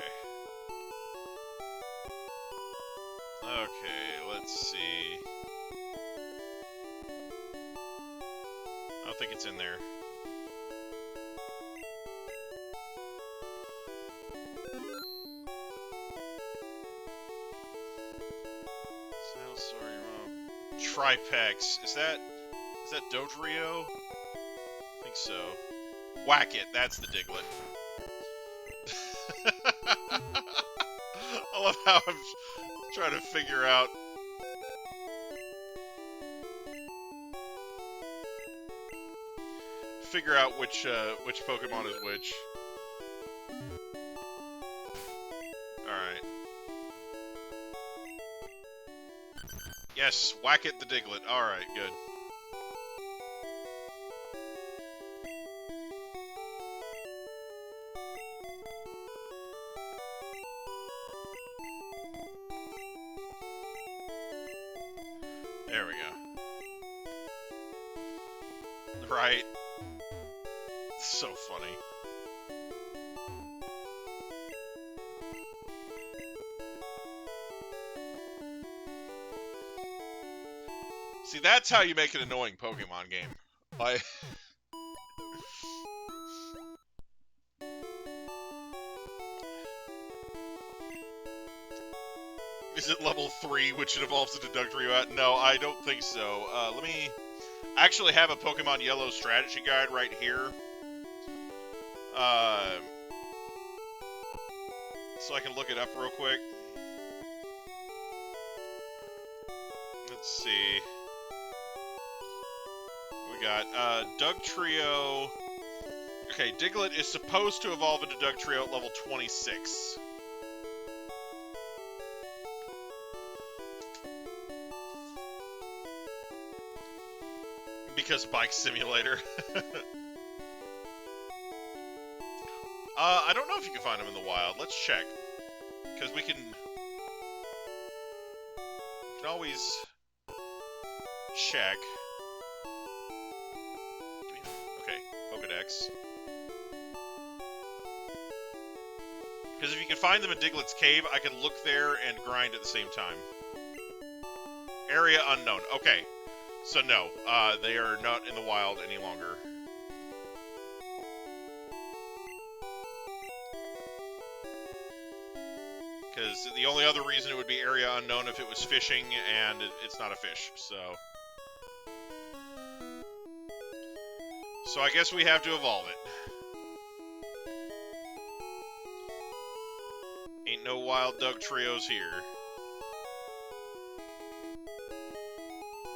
Okay, let's see. I don't think it's in there. So sorry, Mom. Tripex. Is that Dodrio? I think so. Whack it, that's the Diglett. I love how I'm trying to figure out which Pokemon is which. Alright. Yes, whack it the Diglett. Alright, good. There we go. Right? So funny. See, that's how you make an annoying Pokemon game. Like... Is it level 3, which it evolves into Dugtrio at? No, I don't think so. Let me... I actually have a Pokemon Yellow strategy guide right here. So I can look it up real quick. Let's see. We got, Dugtrio... Okay, Diglett is supposed to evolve into Dugtrio at level 26. Because Bike Simulator. I don't know if you can find them in the wild. Let's check. Because we can always check. Okay, Pokedex. Because if you can find them in Diglett's cave, I can look there and grind at the same time. Area unknown. Okay. So no, they are not in the wild any longer. Because the only other reason it would be area unknown if it was fishing, and it's not a fish, so... So I guess we have to evolve it. Ain't no wild Dugtrios here.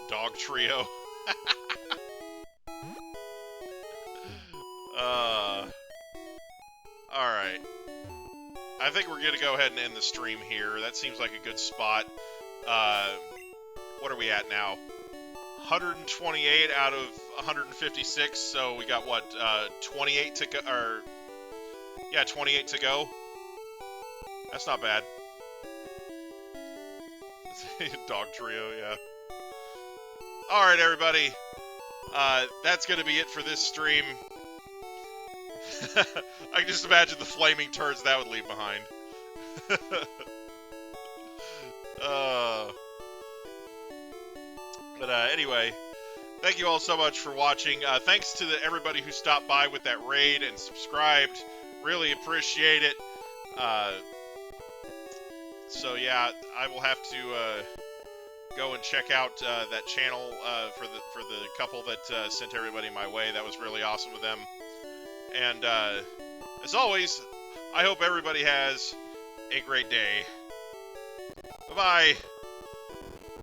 Dog trio. Alright. I think we're gonna go ahead and end the stream here. That seems like a good spot. What are we at now? 128 out of 156, so we got what, 28 to go, or... Yeah, 28 to go. That's not bad. Dog trio, yeah. Alright, everybody. That's gonna be it for this stream. I can just imagine the flaming turds that would leave behind. But anyway, thank you all so much for watching. Thanks to everybody who stopped by with that raid and subscribed. Really appreciate it. So yeah, I will have to go and check out that channel for the couple that sent everybody my way. That was really awesome of them. And as always, I hope everybody has a great day. Bye-bye.